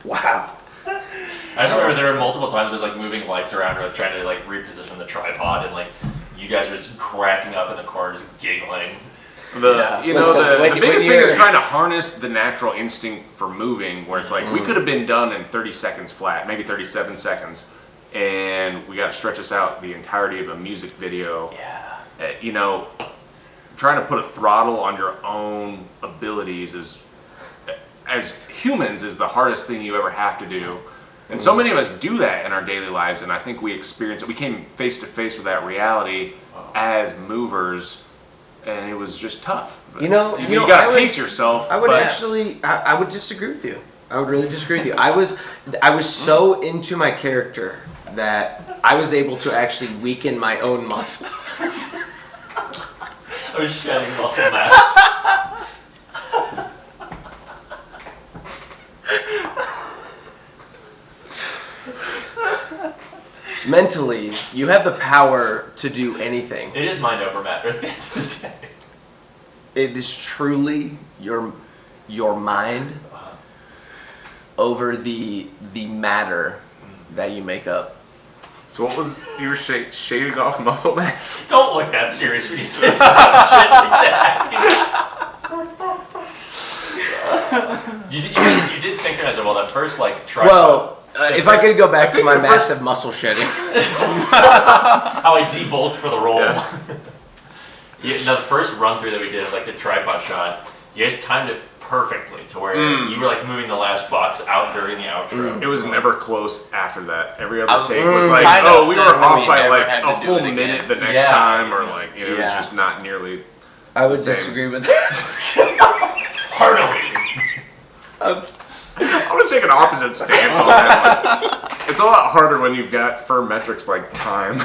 Wow. I just remember there were multiple times I was like moving lights around or like, trying to like reposition the tripod, and like you guys were just cracking up in the corners, giggling. Yeah. You Listen, know, when the biggest thing you're- is trying to harness the natural instinct for moving, where it's like we could have been done in 30 seconds flat, maybe 37 seconds, and we got to stretch us out the entirety of a music video. Yeah. You know, trying to put a throttle on your own abilities is, as humans, is the hardest thing you ever have to do. And so many of us do that in our daily lives, and I think we experience it. We came face to face with that reality as movers, and it was just tough. You know, you, I gotta would- pace yourself. I would but actually, I would disagree with you. I would really disagree with you. I was so into my character that I was able to actually weaken my own muscle. I was shedding muscle mass. Mentally, you have the power to do anything. It is mind over matter at the end of the day. It is truly your mind over the matter that you make up. So what was you were shaving off muscle mass? Don't look that serious when you say some shit like that. You did synchronize it well. That first like try. Well, if I could go back to my massive muscle shedding. How I debulked for the role. Yeah. The first run through that we did, like the tripod shot, you guys timed it perfectly to where you were like moving the last box out during the outro. It was never close after that. Every other I was take was like, kind of oh, we were upset when off we by never like had a to do full it again. minute the next Yeah. time, or like it was Yeah. just not nearly. I would Same. disagree with that. Heartily. I'm gonna take an opposite stance on that one. It's a lot harder when you've got firm metrics like time.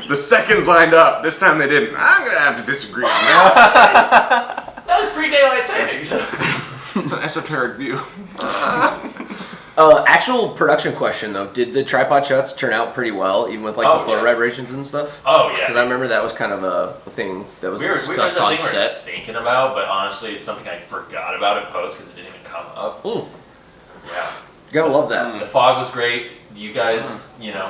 The seconds lined up. This time they didn't. I'm gonna have to disagree on that. That was pre-daylight savings. It's an esoteric view. Actual production question though, did the tripod shots turn out pretty well, even with like Oh, the floor yeah. vibrations and stuff? Oh Because yeah. I remember that was kind of a thing that was That's discussed the on thing we're set. thinking about, but honestly, it's something I forgot about in post because it didn't even come up. Ooh, Yeah. you gotta love that. The fog was great. You guys,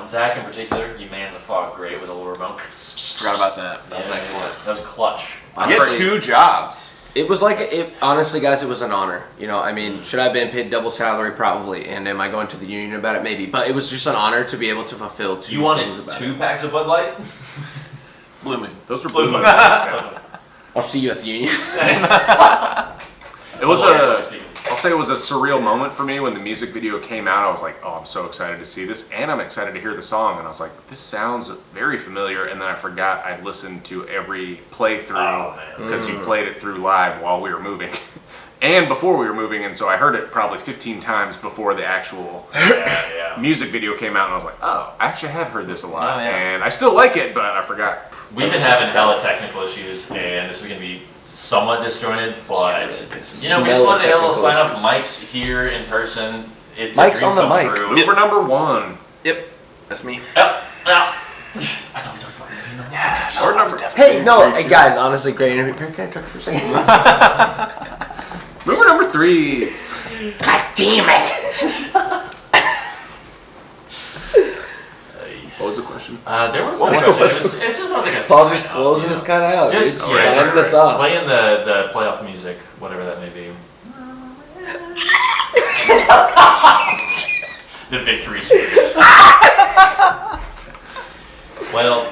Zach in particular, you manned the fog great with a little remote. Forgot about that. That was Yeah, excellent. That was clutch. You get Honestly, 2 jobs. It was like honestly, guys, it was an honor. I mean, should I have been paid double salary? Probably. And am I going to the union about it? Maybe. But it was just an honor to be able to fulfill two You wanted things about 2 it. packs of Bud Light? Blue Moon. Those were Blue blue. Moon. I'll see you at the union. It was Lawyers, a. I'll say it was a surreal moment for me when the music video came out. I was like, oh, I'm so excited to see this, and I'm excited to hear the song. And I was like, this sounds very familiar. And then I forgot I listened to every playthrough Oh, man. because you played it through live while we were moving. And before we were moving, and so I heard it probably 15 times before the actual Yeah. music video came out, and I was like, oh, I actually have heard this a lot. Oh, yeah. And I still like it, but I forgot. We've been having hella technical issues, and this is going to be somewhat disjointed, but we just wanted to get a little sign off. Mike's here in person. It's Mike's a dream on the come mic. true. Mover number 1. Yep. That's me. Yep. I thought we talked about movie number one. Or number Hey, no, hey, guys, honestly, great interview. Can I talk for a second? Mover number 3. God damn it! What was the question? There was no question. It's just one thing. Paul's just closing us kind of out. Just dude. Signing us off. playing the playoff music, whatever that may be. The victory speech. Well,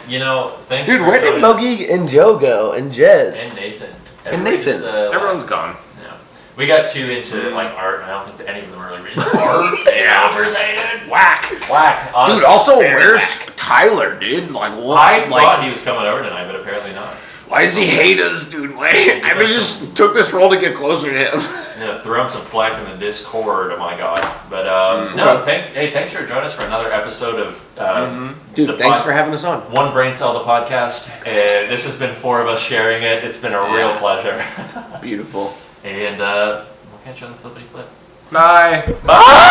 thanks Dude, for where did joining us. Mogi and Joe go? And Jez? And Nathan. And Everybody Nathan. just, Everyone's gone. yeah. We got too into like art, and I don't think that any of them are really reading art. Yeah. Whack. Honestly. Dude, also, where's Tyler, dude? Like, what? I like, thought he was coming over tonight, but apparently not. why does he hate us, dude? Why? I just took this role to get closer to him. Threw him some flack in the Discord. Oh my god! But no, thanks. Hey, thanks for joining us for another episode of Dude, the thanks for having us on. One Brain Cell, the podcast. This has been 4 of us sharing it. It's been a real pleasure. Beautiful. And we'll catch you on the flippity flip. Bye. Bye.